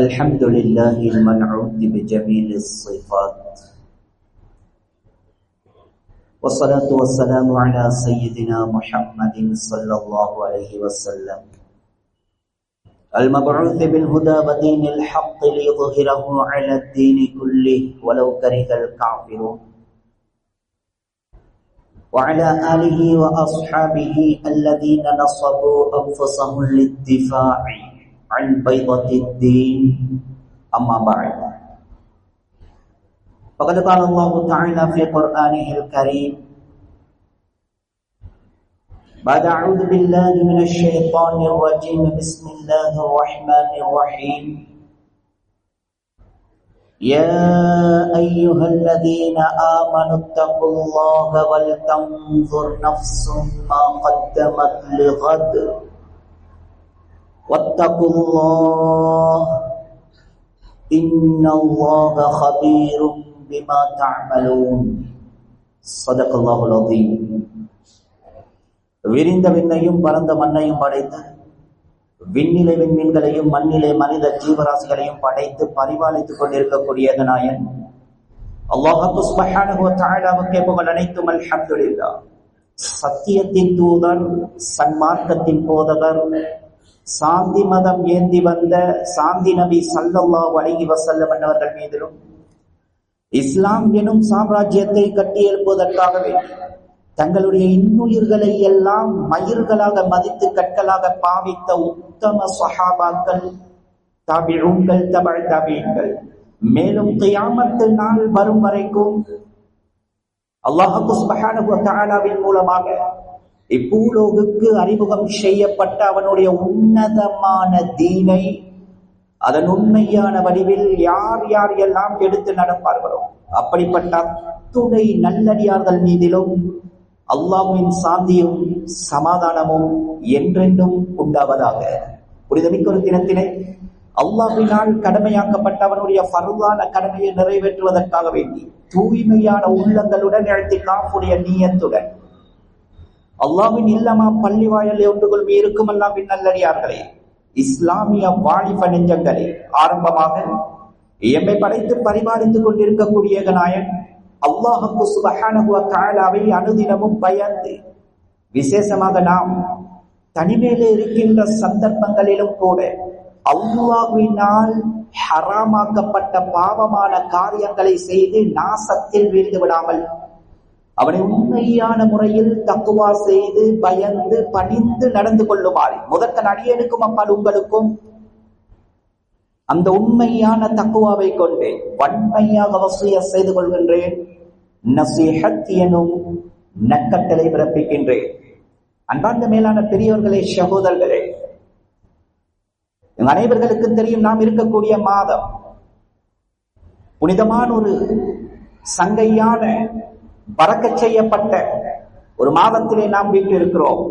الحمد لله المنعوت بجميل الصفات، والصلاة والسلام على سيدنا محمد صلى الله عليه وسلم المبعوث بالهدى ودين الحق ليظهره على الدين كله ولو كره الكافرون، وعلى آله وأصحابه الذين نصبوا أنفسهم للدفاع عن بيضة الدين. أما بعد، فقد قال الله تعالى في قرآنه الكريم بعد أعوذ بالله من الشيطان الرجيم بسم الله الرحمن الرحيم يا أيها الذين آمنوا اتقوا الله ولتنظر نفس ما قدمت لغد واتقوا الله إن الله خبير بما تعملون. صدق الله العظيم. விரிந்த விண்ணையும் பரந்த மண்ணையும் படைத்து விண்ணிலை விண்மீன்களையும் மண்ணிலே மனித ஜீவராசிகளையும் படைத்து பரிபாலித்துக் கொண்டிருக்கக்கூடிய நாயன் அல்லாஹ் சுப்ஹானஹு வ தஆலாவுக்கே புகழ் அனைத்தும். அல்ஹம்துலில்லாஹ். சத்தியத்தின் தூதர், சன்மார்க்கத்தின் போதகர், சாந்தி மதம் ஏந்தி வந்த சாந்தி நபி ஸல்லல்லாஹு அலைஹி வஸல்லம் அவர்கள் மீதிலும் இஸ்லாம் எனும் சாம்ராஜ்யத்தை கட்டி எழுப்புவதற்காக வேண்டி தங்களுடைய இன்னுயிர்களை எல்லாம் மயிர்களாக மதித்து கற்களாக பாவித்த உத்தம சஹாபாக்கள், தாபிஊன்கள், தபஅ தாபிஈன்கள், மேலும் கியாமத் நாள் வரும் வரைக்கும் அல்லாஹ் சுப்ஹானஹு வ தஆலாவின் மூலமாக இப்பூலோகுக்கு அறிமுகம் செய்யப்பட்ட அவனுடைய உன்னதமான தீனை அதன் உண்மையான வடிவில் யார் யார் எல்லாம் எடுத்து நடப்பார்களோ அப்படிப்பட்ட அத்துணை நல்லடியார்கள் மீதிலும் அல்லாஹ்வின் சாந்தியும் சமாதானமும் என்றென்றும் உண்டாவதாக. புனிதமிக்க ஒரு தினத்திலே அல்லாஹ்வினால் கடமையாக்கப்பட்ட அவனுடைய ஃபர்லான கடமையை நிறைவேற்றுவதற்காக வேண்டி தூய்மையான உள்ளங்களுடன் இஅ்திகாஃபுடைய நிய்யத்துடன் அல்லாஹ்வின் இல்லமா பள்ளி வாயலை ஒன்று கொள்வி இருக்கும் அல்லாஹ்வின் நல்லடியார்களே, இஸ்லாமிய வாலிப நெஞ்சங்களே, ஆரம்பமாக எம்மை படைத்து பரிபாலித்துக் கொண்டிருக்கக்கூடிய நாயன் அல்லாஹ் சுப்ஹானஹு வ தஆலாவை அனுதினமும் பயந்து, விசேஷமாக நாம் தனிமையிலே இருக்கின்ற சந்தர்ப்பங்களிலும் கூட அல்லாஹ்வினால் ஹராமாக்கப்பட்ட பாவமான காரியங்களை செய்து நாசத்தில் வீழ்ந்து விடாமல் அவனை உண்மையான முறையில் தக்குவா செய்து பயந்து பணிந்து நடந்து கொள்ளுமாறு முதற்கன் அடியனுக்கும் அப்பால் உங்களுக்கும் அந்த உண்மையான தக்குவாவை கொண்டு வன்மையாக வசியத் செய்து கொள்கின்றேன். நசீஹத் எனும் நற்கட்டளை பிறப்பிக்கின்றேன். அன்பார்ந்த மேலான பெரியவர்களே, சகோதரர்களே, அனைவர்களுக்கும் தெரியும், நாம் இருக்கக்கூடிய மாதம் புனிதமான ஒரு சங்கையான பரக்கத் செய்யப்பட்ட ஒரு மாதத்திலே நாம் வீட்டிருக்கிறோம்.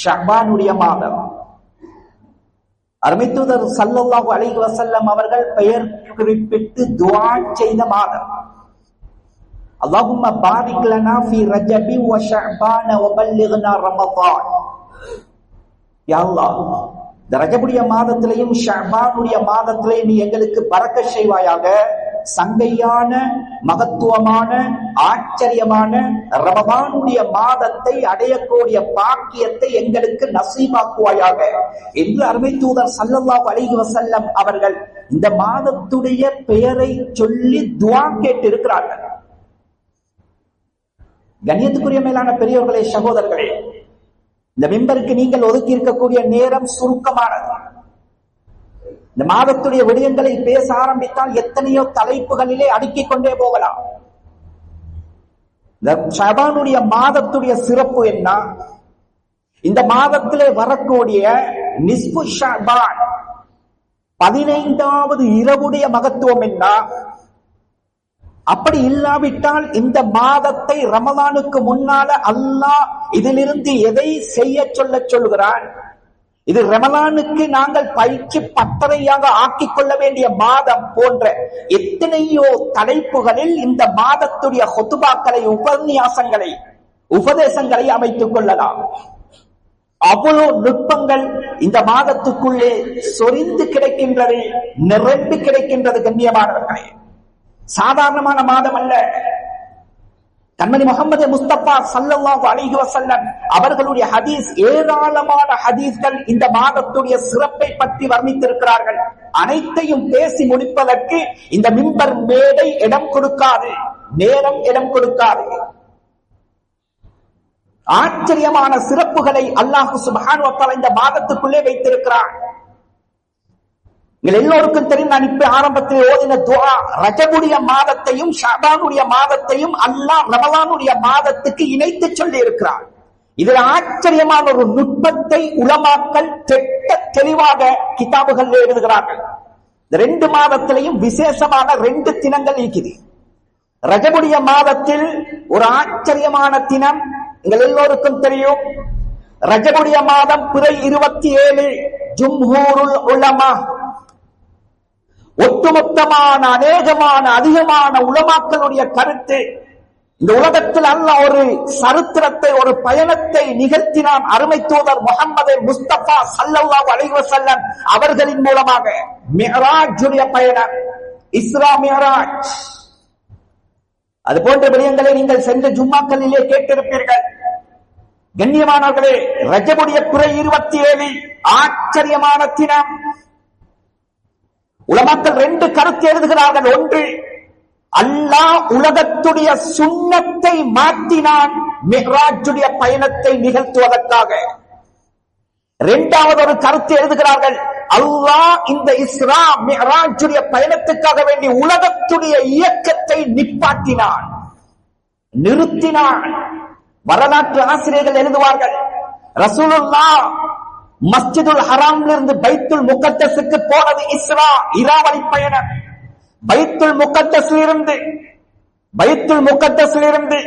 ஷஅபானுடைய மாதம். அருமை தூதர் ஸல்லல்லாஹு அலைஹி வஸல்லம் அவர்கள் பெயர் குறிப்பிட்டு துஆ செய்த மாதம். அல்லாஹும்ம பாரிக் லனா ஃபீ ரஜபி வ ஷஅபான வ பல்லிக்னா ரமதான். யா அல்லாஹ், இந்த ரஜபுடைய மாதத்திலேயும் ஷஅபானுடைய மாதத்திலேயும் நீ எங்களுக்கு பரக்கத் செய்வாயாக. சங்கையான மகத்துவமான ஆச்சரியமான ரமதானுடைய மாதத்தை அடையக்கூடிய பாக்கியத்தை எங்களுக்கு நசீபாக்குவாயாக என்று அருமை தூதர் ஸல்லல்லாஹு அலைஹி வஸல்லம் அவர்கள் இந்த மாதத்துடைய பெயரை சொல்லி துஆ கேட்டு இருக்கிறார்கள். கண்ணியத்துக்குரிய மேலான பெரியவர்களே, சகோதரர்களே, இந்த மிம்பருக்கு நீங்கள் ஒதுக்கி இருக்கக்கூடிய நேரம் சுருக்கமானது. இந்த மாதத்துடைய விடயங்களை பேச ஆரம்பித்தால் எத்தனையோ தலைப்புகளிலே அடுக்கிக் கொண்டே போகலாம். இந்த ஷஅபானுடைய மாதத்துடைய சிறப்பு என்ன? இந்த மாதத்திலே வரக்கூடிய நிஸ்பு ஷஅபான் 15வது இரவுடைய மகத்துவம் என்ன? அப்படி இல்லாவிட்டால் இந்த மாதத்தை ரமலானுக்கு முன்னால அல்லாஹ் இதிலிருந்து எதை செய்ய சொல்லுகிறான்? இது ரமலானுக்கு நாங்கள் பயிற்சி பட்டறையாக ஆக்கிக் கொள்ள வேண்டிய மாதம் போன்ற எத்தனையோ தலைப்புகளில் இந்த மாதத்துடைய ஹுதுபாக்களை, உபன்யாசங்களை, உபதேசங்களை அமைத்துக் கொள்ளலாம். அவ்வளவு நுட்பங்கள் இந்த மாதத்துக்குள்ளே சொரிந்து கிடைக்கின்றது, நிரம்பி கிடைக்கின்றது. கண்ணியமானவர்களே, சாதாரணமான மாதம் அல்ல. கண்மணி முஹம்மது முஸ்தபா ஸல்லல்லாஹு அலைஹி வஸல்லம் அவர்களுடைய ஹதீஸ், ஏராளமான ஹதீஸ்கள் இந்த மாதத்துடைய சிறப்பை பற்றி வர்ணித்திருக்கிறார்கள். அனைத்தையும் பேசி முடிப்பதற்கு இந்த மிம்பர் மேடை இடம் கொடுக்காது, நேரம் இடம் கொடுக்காது. ஆச்சரியமான சிறப்புகளை அல்லாஹ் சுப்ஹானஹு வ தஆலா இந்த மாதத்துக்குள்ளே வைத்திருக்கிறார். எல்லோருக்கும் தெரியும், நான் இப்ப ஆரம்பத்தில் ஓதின துஆ, ரஜபுடைய மாதத்தையும் ஷஅபானுடைய மாதத்தையும் அல்லாஹ் ரமலானுடைய மாதத்துக்கு இணைத்து சொல்லி இருக்கிறார். இதில் ஆச்சரியமான ஒரு நுட்பத்தை உலமாக்கள் தெளிவாக கிதாபுகள் எழுதுகிறார்கள். இந்த 2 மாதத்திலையும் விசேஷமான 2 தினங்கள் இருக்குது. ரஜபுடைய மாதத்தில் ஒரு ஆச்சரியமான தினம் எங்கள் எல்லோருக்கும் தெரியும். ரஜபுடைய மாதம் பிறை 27. ஜும்ஹூருல் உலமா, ஒட்டுமொத்தமான அநேகமான அதிகமான உலமாக்களுடைய கருத்து, இந்த உலகத்தில் அல்லாஹ் ஒரு சரித்திரத்தை, ஒரு பயணத்தை நிகழ்த்தினான் அருமை தூதர் முஹம்மது முஸ்தபா ஸல்லல்லாஹு அலைஹி வஸல்லம் அவர்களின் மூலமாக. மிஅராஜுடைய பயணம், இஸ்ரா மிஅராஜ். அது போன்ற விடயங்களை நீங்கள் சென்ற ஜும்மாக்களிலே கேட்டிருப்பீர்கள். கண்ணியமானவர்களே, ரஜபுடைய பிறை 27 ஆச்சரியமான தினம். உலமாக்கள் 2 கருத்து எழுதுகிறார்கள். ஒன்று, அல்லாஹ் உலகத்துடைய சுன்னத்தை மாற்றினான் மிஹ்ராஜுடைய பயணத்தை நிகழ்த்துவதற்காக. 2வது ஒரு கருத்து எழுதுகிறார்கள், அல்லாஹ் இந்த இஸ்ரா மிஹ்ராஜுடைய பயணத்துக்காக வேண்டி உலகத்துடைய இயக்கத்தை நிப்பாட்டினான், நிறுத்தினான். வரலாற்று ஆசிரியர்கள் எழுதுவார்கள், ரசூலுல்லாஹ் மஸ்ஜிதுல் ஹராமிலிருந்து பைத்துல் முகத்தஸுக்கு போனது இஸ்ரா, இராவழி பயணம். பைத்துல் முகத்தஸிலிருந்து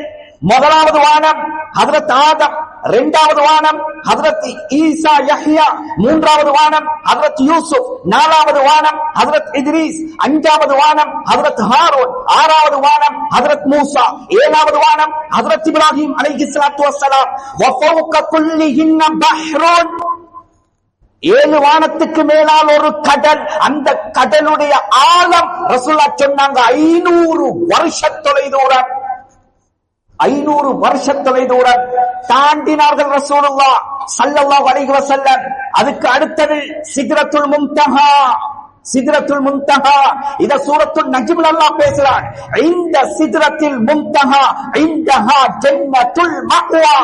முதலாவது வானம் ஹஜ்ரத் ஆதம், 2வது வானம் ஹஜ்ரத் ஈசா யஹ்யா, 3வது வானம் ஹஜ்ரத் யூசுப், 4வது வானம் ஹஜ்ரத் இத்ரீஸ், 5வது வானம் ஹஜ்ரத் ஹாரூன், 6வது வானம் ஹஜ்ரத் மூசா, 7வது வானம் ஹஜ்ரத் இப்ராஹிம் அலைஹிஸ்ஸலாத்து வஸ்ஸலாம். வ ஃபௌக குல்லிஹின்ன பஹ்ருன், 7 வானத்துக்கு மேலால் ஒரு கடல். அந்த கடலுடைய ஆழம் ரசூலுல்லாஹ் சொன்னாங்க 500 வருஷ தொலைதூரம். 500 வருஷ தொலைதூரம் தாண்டினார்கள் ரசூலுல்லாஹ் ஸல்லல்லாஹு அலைஹி வஸல்லம். அதுக்கு அடுத்தது சித்ரத்துல் முன்தஹா. சித்ரத்துல் முன்தஹா, இத சூரத்துல் நஜ்ம்ல அல்லாஹ் பேசுறான். இந்த சித்ரத்தில் முன்தஹா இன்தஹா ஜன்னத்துல் மஅவா.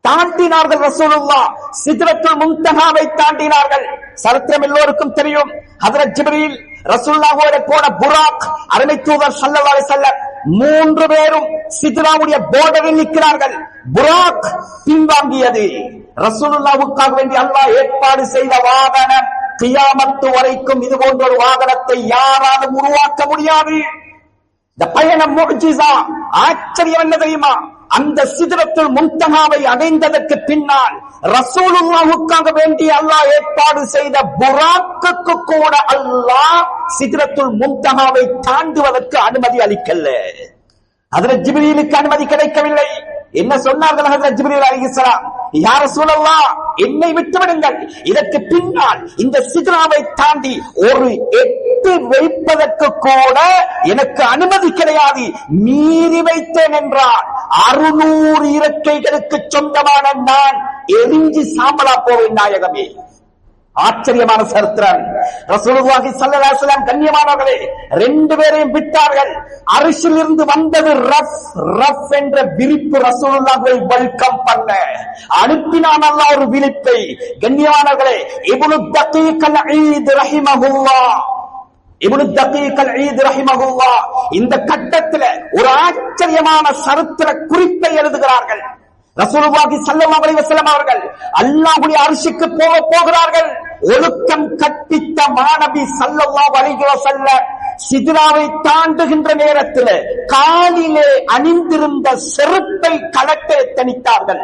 தாண்டினார்கள் ரசூலுல்லாஹ், சித்ரத்துல் முன்தஹாவை தாண்டினார்கள். சரித்திரம் எல்லோருக்கும் தெரியும். ஹஜ்ரத் ஜிப்ரீல் ரசூலுல்லாஹோட போன புராக், அருமை தூதர் ஸல்லல்லாஹு அலைஹி வஸல்லம் 3 பேரும் சித்ராவுடைய போர்டரில் நிற்கிறார்கள். புராக் பின்வாங்கியது. ரசூலுல்லாஹ்வுக்காக வேண்டி அல்லாஹ் ஏற்பாடு செய்த வாகனம், கியாமத்து வரைக்கும் இது போன்ற ஒரு வாகனத்தை யாராலும் உருவாக்க முடியாது. இந்த பயணம் முஅ்ஜிஸா. ஆச்சரியம் என்ன தெரியுமா? அந்த சித்ரத்துல் முன்தஹாவை அடைந்ததற்கு பின்னால் ரசூலுல்லாஹ்வுக்காக வேண்டி அல்லாஹ் ஏற்பாடு செய்த புராக்குக்கு கூட அல்லாஹ் சித்ரத்துல் முன்தஹாவை தாண்டுவதற்கு அனுமதி அளிக்கல. ஹஜ்ரத் ஜிப்ரீலுக்கு அனுமதி கிடைக்கவில்லை. என்ன சொன்னார்கள் ஹஜ்ரத் ஜிப்ரீல் அலைஹிஸ்ஸலாம்? யா ரசூலல்லாஹ், என்னை விட்டுவிடுங்கள். இதற்கு பின்னால் இந்த சித்ராவை தாண்டி ஒரு எட்டு வைப்பதற்கு கூட எனக்கு அனுமதி கிடையாது. மீறி வைத்தேன் என்றால் 600 இறக்கைகளுக்கு சொந்தமான நான் எரிஞ்சு சாம்பலா போவேன் நாயகமே. ஆச்சரியமான சரித்திரம். ரசூலுல்லாஹி ஸல்லல்லாஹு அலைஹி வஸல்லம் கண்ணியமானவர்களே 2 பேரையும் விட்டார்கள். அரிசில் இருந்து வந்தது ரஃப் என்ற விரிப்பு ரசூலுல்லாஹை வெல்கம் பண்ண அனுப்பினான் அல்லாஹ் ஒரு விழிப்பை. கண்ணியமானவர்களே, இப்னு தகீக் அல்-ஈத் ரஹிமஹுல்லாஹ், இப்னு தகீக் அல்-ஈத் ரஹிமஹுல்லாஹ் இந்த கட்டத்தில் ஒரு ஆச்சரியமான சரித்திர குறிப்பை எழுதுகிறார்கள். ரசூலுல்லாஹி ஸல்லல்லாஹு அலைஹி வஸல்லம் அவர்கள் அல்லாஹ்வுடைய அர்ஷுக்கு போகிறார்கள். ஒழுக்கம் கற்பித்த மாநபி ஸல்லல்லாஹு அலைஹி வஸல்லம் சித்ராவை தாண்டுகின்ற நேரத்தில் காலிலே அணிந்திருந்த செருப்பை கலட்ட எத்தனித்தார்கள்.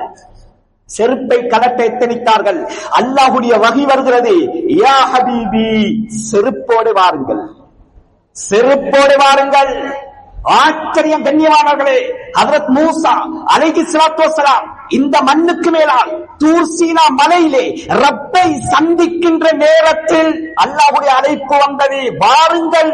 செருப்பை கலட்ட எத்தனித்தார்கள். அல்லாஹ்வுடைய வஹி வருகிறது, யா ஹபீபி, செருப்போடு வாருங்கள், செருப்போடு வாருங்கள். ஆச்சரியம் கண்ணியமானவர்களே, ஹஜ்ரத் மூசா அலைஹிஸ்ஸலாத்து வஸ்ஸலாம் இந்த மண்ணுக்கு மேலால் தூர் சீனா மலையிலே ரப்பை சந்திக்கின்ற நேரத்தில் அல்லாஹ்வுடைய அழைப்பு வந்தது, வாருங்கள்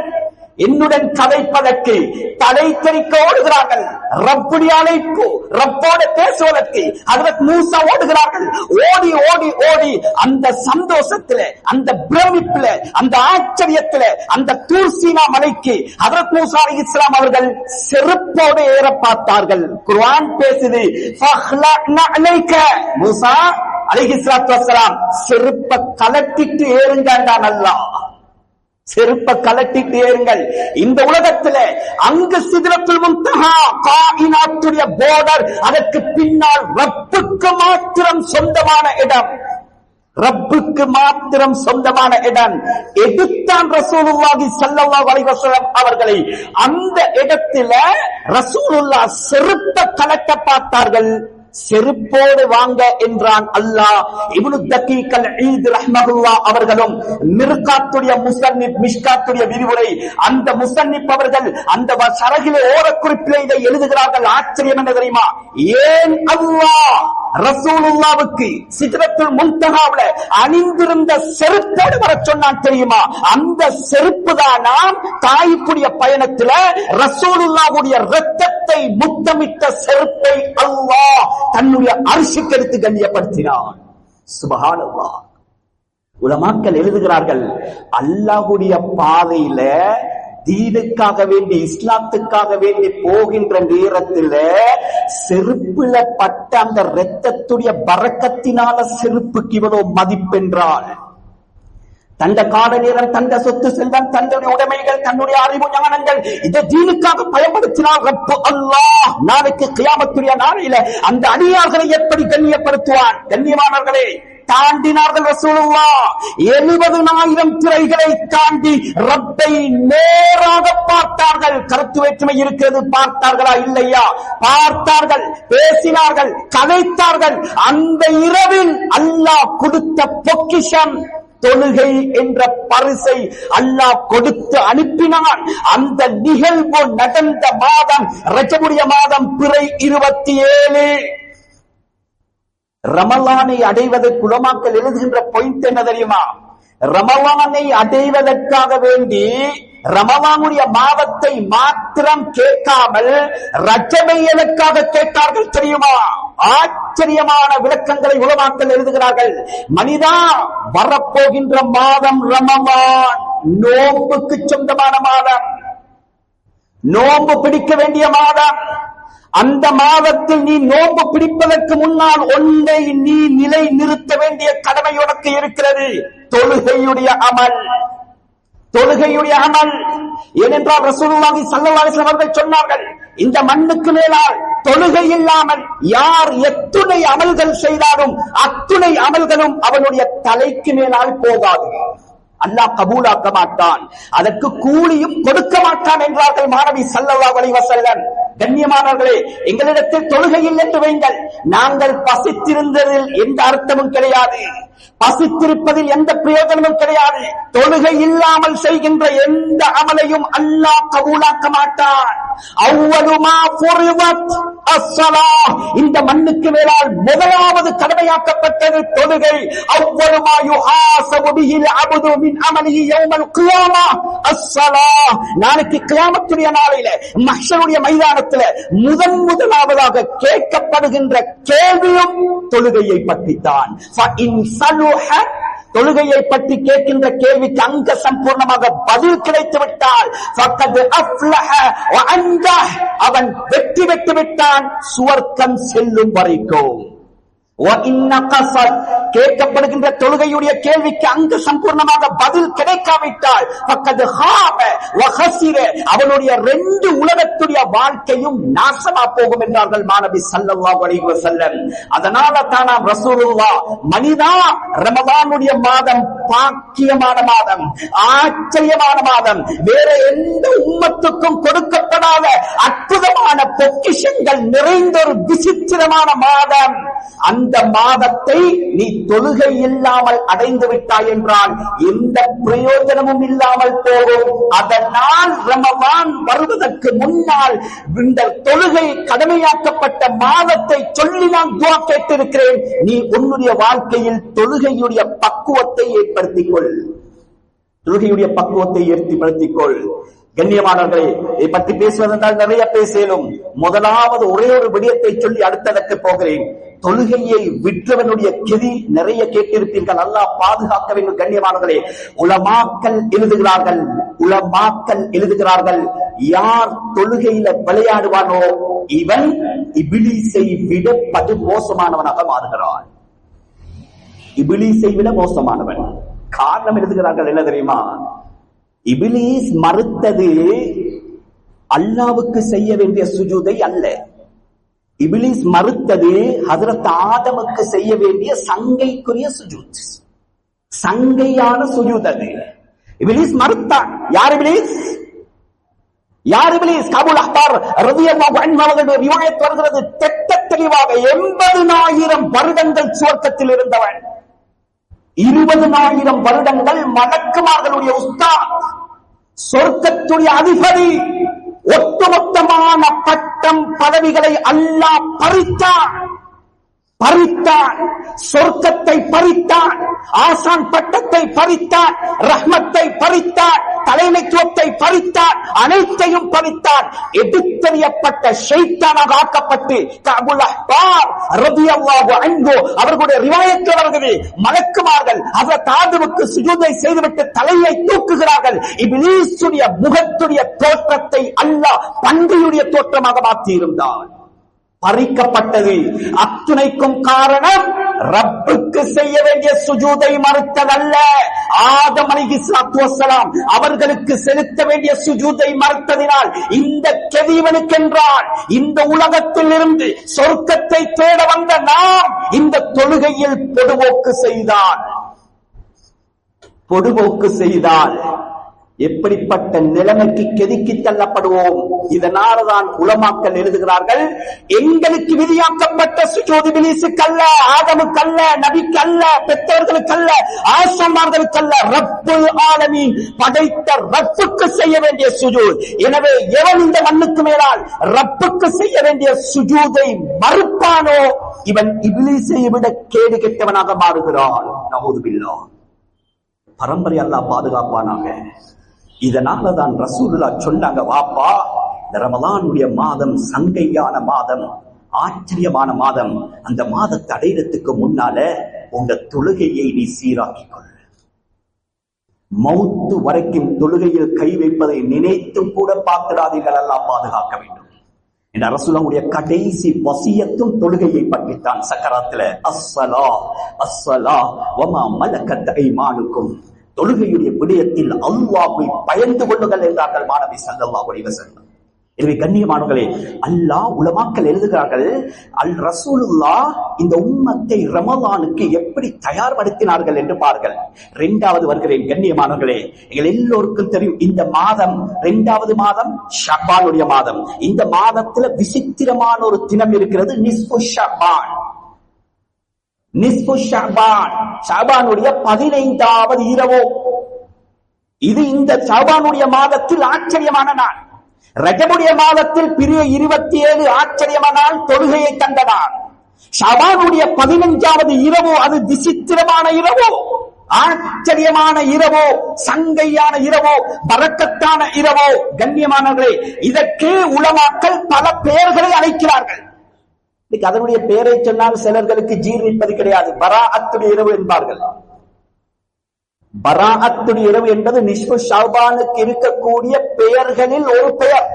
என்னுடன் கதைப்பதற்கு. தலை தெறிக்க ஓடுகிறார்கள். ரப்புடைய அழைப்பு, ரப்போடு பேசுவதற்கு ஹஜ்ரத் மூசா ஓடுகிறார்கள். ஓடி ஓடி ஓடி அந்த சந்தோஷத்திலே, அந்த பிரமிப்பிலே, அந்த ஆச்சரியத்திலே அந்த தூர் சீனா மலைக்கு ஹஜ்ரத் மூசா அலைஹிஸ்ஸலாம் அவர்கள் செருப்போடு ஏற பார்த்தார்கள். குர்ஆன் பேசுது, ஃபஹ்லக்னா அலைக மூசா அலைஹிஸ்ஸலாத்து வஸ்ஸலாம் செருப்பை கலட்டிட்டு ஏறுங்கன்றான் அல்லாஹ். செருப்ப கலட்டிட்டு ஏறுங்கள். இந்த உலகத்துல அங்கு சிதறத்துல் முன்தஹா காயினாத்துடைய போர்டர், அதற்கு பின்னால் ரப்புக்கு மாத்திரம் சொந்தமான இடம், ரப்புக்கு மாத்திரம் சொந்தமான இடம். எடுத்தான் ரசூலுல்லாஹி ஸல்லல்லாஹு அலைஹி வஸல்லம் அவர்களை. அந்த இடத்துல ரசூலுல்லாஹ் செருப்ப கலட்ட பார்த்தார்கள். செருப்போடு வாங்க என்றான் அல்லாஹ். இப்னு தகீக் அல்-ஈத் ரஹ்மத்துல்லாஹ் அவர்களும் மிர்காத்துடைய முஸன்னிப், மிஷ்காத்துடைய விரிவுரை, அந்த முஸன்னிப் அவர்கள் அந்த சரகிலே ஓரக்குறிப்பிலே இதை எழுதுகிறார்கள். ஆச்சரியம் என்ன தெரியுமா? ஏன் அல்லாஹ் ரசூலுல்லாஹ்வுக்கு சித்ரத்துல் முன்தஹாவுல அணிந்திருந்த செருப்போடு வர சொன்னான் தெரியுமா? அந்த செருப்பு தான் தாயிப்புடைய பயணத்துல ரசூலுல்லாஹ்வுடைய இரத்தத்தை முத்தமிட்ட செருப்பை அல்லாஹ் தன்னுடைய அரிசிக்கு எடுத்து கண்ணியப்படுத்தினான். சுப்ஹானல்லாஹ். உலமாக்கள் எழுதுகிறார்கள், அல்லாஹ்வுடைய பாதையில தீனுக்காக வேண்டி, இஸ்லாத்துக்காக வேண்டி போகின்ற நேரத்தில் செருப்புல பட்ட அந்த இரத்தத்துடைய பரக்கத்தினால செருப்புக்கு இவ்வளவு மதிப்பென்றால், தண்ட கால நேரம், தண்ட சொத்து செல்வம், தன்னுடைய உடைமைகள், தன்னுடைய அறிவு ஞானங்கள் இதை தீனுக்காக பயன்படுத்தினால் ரப்பு அல்லாஹ் நாளைக்கு கியாமத்துடைய நாளையில அந்த அடியார்களை எப்படி கண்ணியப்படுத்துவான்? கண்ணியமானவர்களே, தாண்டினார்கள் ரசூலுல்லாஹ். 70,000 திரைகளை தாண்டி ரப்பை நேராக பார்த்தார்கள். கருத்து வேற்றுமை இருக்கிறது, பார்த்தார்களா இல்லையா? பார்த்தார்கள், பேசினார்கள், கதைத்தார்கள். அந்த இரவில் அல்லாஹ் கொடுத்த பொக்கிஷம் தொழுகை என்ற பரிசை அல்லாஹ் கொடுத்து அனுப்பினான். அந்த நிகழ்வு நடந்த மாதம் ரஜபுடைய மாதம் பிறை 27. ரமலானை அடைவதற்கு உலமாக்கள் எழுதுகின்ற பாயிண்ட் என்ன தெரியுமா? ரமலானை அடைவதற்காக வேண்டி ரமலானுடைய மாதத்தை மாத்திரம் கேட்காமல் ரஜபை எதற்காக கேட்டார்கள் தெரியுமா? ஆச்சரியமான விளக்கங்களை உலமாக்கள் எழுதுகிறார்கள். மனிதா, வரப்போகின்ற மாதம் ரமலான் நோம்புக்கு சொந்தமான மாதம், நோம்பு பிடிக்க வேண்டிய மாதம். அந்த மாதத்தில் நீ நோம்பு பிடிப்பதற்கு முன்னால் ஒன்றை நீ நிலை நிறுத்த வேண்டிய கடமை உனக்கு இருக்கிறது, தொழுகையுடைய அமல். தொழுகையுடைய அமல். ஏனென்றால் ரசூலுல்லாஹி ஸல்லல்லாஹு அலைஹி வஸல்லம் அவர்கள் சொன்னார்கள், இந்த மண்ணுக்கு மேலால் தொழுகை இல்லாமல் யார் எத்துணை அமல்கள் செய்தாலும் அத்துணை அமல்களும் அவனுடைய தலைக்கு மேலால் போகாது. அல்லாஹ் கபூலாக்க மாட்டான், அதற்கு கூலியும் கொடுக்க மாட்டான் என்றார்கள் மாணவி ஸல்லல்லாஹு அலைஹி வஸல்லம். கண்ணியமானவர்களே, எங்களிடத்தில் தொழுகை இல்லை என்று வைங்கள், நாங்கள் பசித்திருந்ததில் எந்த அர்த்தமும் கிடையாது, பசித்திருப்பதில் எந்த பிரயோஜனமும் கிடையாது. தொழுகை இல்லாமல் செய்கின்ற எந்த அமலையும் அல்லாஹ் கபூலாக்க மாட்டான். அவ்வலுமா ஃபுரிதத் அஸ்ஸலாஹ், இந்த மண்ணுக்கு மேலால் முதலாவது கடமையாக்கப்பட்டது தொழுகை. அவ்வலுமா யுஹாஸபு பிஹில் அப்து மின் அமலிஹி யௌமல் கியாமஹ் அஸ்ஸலாஹ், நாளைக்கு கியாமத்துடைய நாளையில மஹ்ஷருடைய மைதானத்தில் முதலாவதாக கேட்கப்படுகின்ற கேள்வியும் தொழுகையை பற்றித்தான். தொழுகையை பற்றி கேட்கின்ற கேள்விக்கு அங்க சம்பூர்ணமாக பதில் கிடைத்து விட்டால் அவன் வெற்றி பெற்று விட்டான், சுவர்க்கம் செல்லும் வரைக்கும். கேட்கப்படுகின்ற தொழுகையுடைய கேள்விக்கு அங்கு சம்பூர்ணமாக பதில் கிடைக்காவிட்டால் அவனுடைய 2 உலகத்துடைய வாழ்க்கையும் நாசமா போகும் என்றார்கள் மாணவி ஸல்லல்லாஹு அலைஹி வஸல்லம். அதனால தான் ரசூலுல்லாஹ், மனிதா, ரமலானுடைய மாதம் பாக்கியமான மாதம், ஆச்சரியமான மாதம், வேற எந்த உம்மத்துக்கும் கொடுக்கப்படாத அற்புதமான பொக்கிஷங்கள் நிறைந்த ஒரு விசித்திரமான மாதம். அந்த மாதத்தை நீ தொழுகை இல்லாமல் அடைந்து விட்டாய் என்றால் எந்த பிரயோஜனமும் இல்லாமல் போகும். அதனால் ரமலான் வருவதற்கு முன்னால் இந்த தொழுகை கடமையாக்கப்பட்ட மாதத்தை சொல்லி நான் துஆ கேட்டிருக்கிறேன். நீ உன்னுடைய வாழ்க்கையில் தொழுகையுடைய பக்குவத்தை ஏற்படுத்திக் கொள். தொழுகையுடைய பக்குவத்தை ஏற்படுத்திக் கொள். கண்ணியமானவர்களே, இதை பற்றி பேசுவதென்றால் நிறைய பேசலும். முதலாவது ஒரே ஒரு விடயத்தை சொல்லி அடுத்ததற்கு போகிறேன். தொழுகையை விற்றவனுடைய கெதி நிறைய கேட்டிருப்பீர்கள். அல்லாஹ் பாதுகாக்க வேண்டும். கண்ணியமானவர்களே, உலமாக்கள் எழுதுகிறார்கள், யார் தொழுகையில விளையாடுவானோ இவன் இபிலீசை விட படு மோசமானவனாக மாறுகிறான். இபிலீசை விட மோசமானவன். காரணம் எழுதுகிறார்கள் என்ன தெரியுமா? இபிலீஸ் மறுத்தது அல்லாவுக்கு செய்ய வேண்டிய சுஜூதை அல்ல. இபிலீஸ் மறுத்தது ஹஜ்ரத் ஆதமுக்கு செய்ய வேண்டிய சங்கைக்குரிய சுஜூத், சங்கையான சுஜூத். அது இபிலீஸ் மறுத்தான். யார் இபிலீஸ்? காபூல் அஹ்பார் ரலியல்லாஹு அன்ஹு அவர்களுடைய ரிவாயத் வருகிறது தெட்ட தெளிவாக. 80,000 வருடங்கள் சுவர்க்கத்தில் இருந்தவன், 20,000 வருடங்கள் மலக்குமார்களுடைய உஸ்தாத், சொர்க்கத்துடைய அதிபதி. ஒட்டுமொத்தமான பட்டம் பதவிகளை அல்லாஹ் பறித்தான். சொர்க்கத்தை பறித்தான், ஆசான் பட்டத்தை பறித்தான், ரஹ்மத்தை பறித்தான், தலைமைத்துவத்தை பறித்தான், அனைத்தையும் பறித்தான். எடுத்தறியப்பட்ட ஷைத்தானாக ஆக்கப்பட்டு கஅபுல் அஹ்பார் ரலியல்லாஹு அன்ஹு அவர்களுடைய ரிவாயத்தில் வருகிறது, மலக்குமார்கள் ஹஜ்ரத் ஆதமுக்கு சுஜூதை செய்துவிட்டு தலையை தூக்குகிறார்கள். இப்லீஸுடைய முகத்துடைய தோற்றத்தை அல்லாஹ் பன்றியுடைய தோற்றமாக மாற்றி இருந்தான். பறிக்கப்பட்டது. அத்துணைக்கும் காரணம் ரப்புக்கு செய்ய வேண்டிய சுஜூதை மறுத்ததல்ல. ஆதம் அலைஹிஸ்ஸலாத்து வஸ்ஸலாம் அவர்களுக்கு செலுத்த வேண்டிய சுஜூதை மறுத்ததினால் இந்த கெதிவனுக்கென்றால் இந்த உலகத்தில் இருந்து சொர்க்கத்தை தேட வந்த நாம் இந்த தொழுகையில் பொடுபோக்கு செய்தால் எப்படிப்பட்ட நிலைமைக்கு கெதிக்கி தள்ளப்படுவோம். இதனால்தான் உலமாக்கள் எழுதுகிறார்கள், எங்களுக்கு விதியாக்கப்பட்ட சுஜூத் இப்லீஸுக்கல்ல, ஆதமுக்கல்ல, நபிக்கல்ல, பெற்றோர்களுக்கல்ல, ஆசான்மார்களுக்கல்ல, ரப்புல் ஆலமீன் படைத்த ரப்புக்கு செய்ய வேண்டிய சுஜூத். எனவே எவன் இந்த மண்ணுக்கு மேலால் ரப்புக்கு செய்ய வேண்டிய சுஜூதை மறுப்பானோ இவன் இப்லீஸை விட கேடு கெட்டவனாக மாறுகிறான். நஊது பில்லாஹ். பரம்பரை அல்லாஹ் பாதுகாப்பானாக. இதனாலதான் ரசூலுல்லாஹ் சொன்னாங்க, வாப்பா இந்த ரமலானுடைய மாதம் சங்கையான மாதம், ஆச்சரியமான மாதம். அந்த மாதத்தை அடையிறதுக்கு முன்னால உங்க தொழுகையை நீ சீராக்கிக்கொள். மௌத்து வரைக்கும் தொழுகையில் கை வைப்பதை நினைத்து கூட பார்த்திடாதீர்கள். அல்லாஹ் பாதுகாக்க வேண்டும். இந்த ரசூலுல்லாஹ்வுடைய கடைசி வசியத்தும் தொழுகையை பற்றித்தான். சக்கராத்துல அஸ்ஸலா அஸ்ஸலா வமா மலக்கத் ஐமானுக்கும், தொழுகையுடைய விடயத்தில் அல்லாஹ்வை பயந்து கொள்ளுங்கள் என்றார்கள் மாணவி ஸல்லல்லாஹு அலைஹி வஸல்லம். எனவே கண்ணியமானவர்களே, அல்லாஹ் உலமாக்கள் எழுதுகிறார்கள், ரசூலுல்லாஹ் இந்த உம்மத்தை ரமலானுக்கு எப்படி தயார்படுத்தினார்கள் என்று பாருங்கள். 2வது வருகிறேன். கண்ணியமானவர்களே, எங்கள் எல்லோருக்கும் தெரியும் இந்த மாதம் 2வது மாதம் ஷஅபானுடைய மாதம். இந்த மாதத்துல விசித்திரமான ஒரு தினம் இருக்கிறது, நிஸ்ஃபு ஷஅபான். நிஸ்ஃபு ஷஅபான், ஷஅபானுடைய 15வது இரவு. இது இந்த ஷஅபானுடைய மாதத்தில் ஆச்சரியமான நாள். ரஜபுடைய மாதத்தில் பிரிய 27 ஆச்சரியமான நாள், தொழுகையை கண்ட நாள். ஷஅபானுடைய 15வது இரவு, அது விசித்திரமான இரவு, ஆச்சரியமான இரவோ, சங்கையான இரவோ, பரக்கத்தான இரவோ. கண்ணியமானவர்களே, இதற்கு உலமாக்கள் பல பெயர்களை அழைக்கிறார்கள். அதனுடைய பெயரை சொன்னால் சிலர்களுக்கு ஜீர்ணிப்பது கிடையாது. பராஅத்துடைய இரவு என்பார்கள். பராஅத்துடைய இரவு என்பது நிஸ்ஃபு ஷஅபானுக்கு இருக்கக்கூடிய பெயர்களில் ஒரு பெயர்.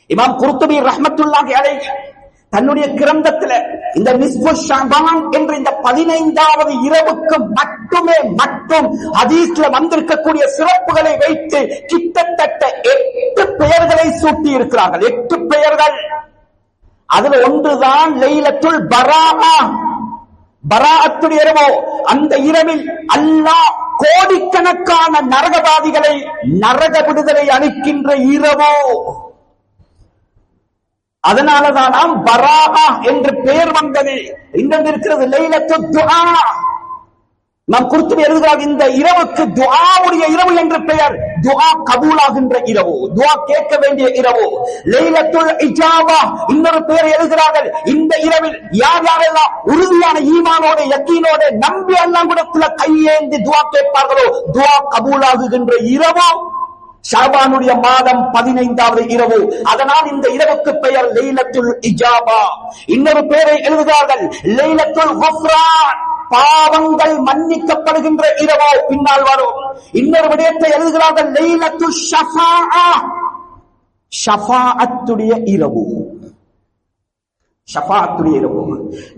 இமாம் குர்துபி ரஹ்மத்துல்லாஹி அலைஹி தன்னுடைய கிரந்தத்தில் இந்த நிஸ்ஃபு ஷஅபான் என்ற இந்த 15வது இரவுக்கு மட்டும் ஹதீஸ்ல வந்திருக்கக்கூடிய சிறப்புகளை வைத்து கிட்டத்தட்ட 8 பெயர்களை சூட்டி இருக்கிறார்கள். 8 பெயர்கள். அதுல ஒன்றுதான் லைலத்துல் பராஅ, பராஅத்துடைய இரவு. அந்த இரவில் அல்லாஹ் கோடிக்கணக்கான நரகவாதிகளை நரக விடுதலை அளிக்கின்ற இரவு. அதனாலதான் நாம் பராஆ என்று பெயர் வந்தது. இன்னொன்று இருக்கிறது லைலத்துத் துஆ. நாம் குர்துபி எழுதுகிறார், இந்த இரவுக்கு துஆவுடைய இரவு என்று பெயர். துஆ கபூலாகின்ற இரவு, துஆ கேட்க வேண்டிய இரவு. லைலத்துல் இஜாபா இன்னொரு பெயர் எழுதுகிறார்கள். இந்த இரவில் யார் யாரெல்லாம் உறுதியான ஈமானோட யக்கீனோட நம்பி அல்லாஹ்விடத்துல கையேந்தி துஆ கேட்பார்களோ துஆ கபூலாகுகின்ற இரவு ஷாபானுடைய மாதம் 15வது இரவு. அதனால் இந்த இரவுக்கு பெயர் லைலத்துல் இஜாபா. இன்னொரு பெயரை எழுதுகிறார்கள் லைலத்துல் குஃப்ரான், பாவங்கள் மன்னிக்கப்படுகின்ற இரவோ பின்னால் வரும். இன்னொரு விடயத்தை எழுதுகிறார்கள் லைலத்துல் ஷஃபாஅ, ஷஃபாஅத்துடைய இரவு. ஷஃபாஅத்துடைய இரவு.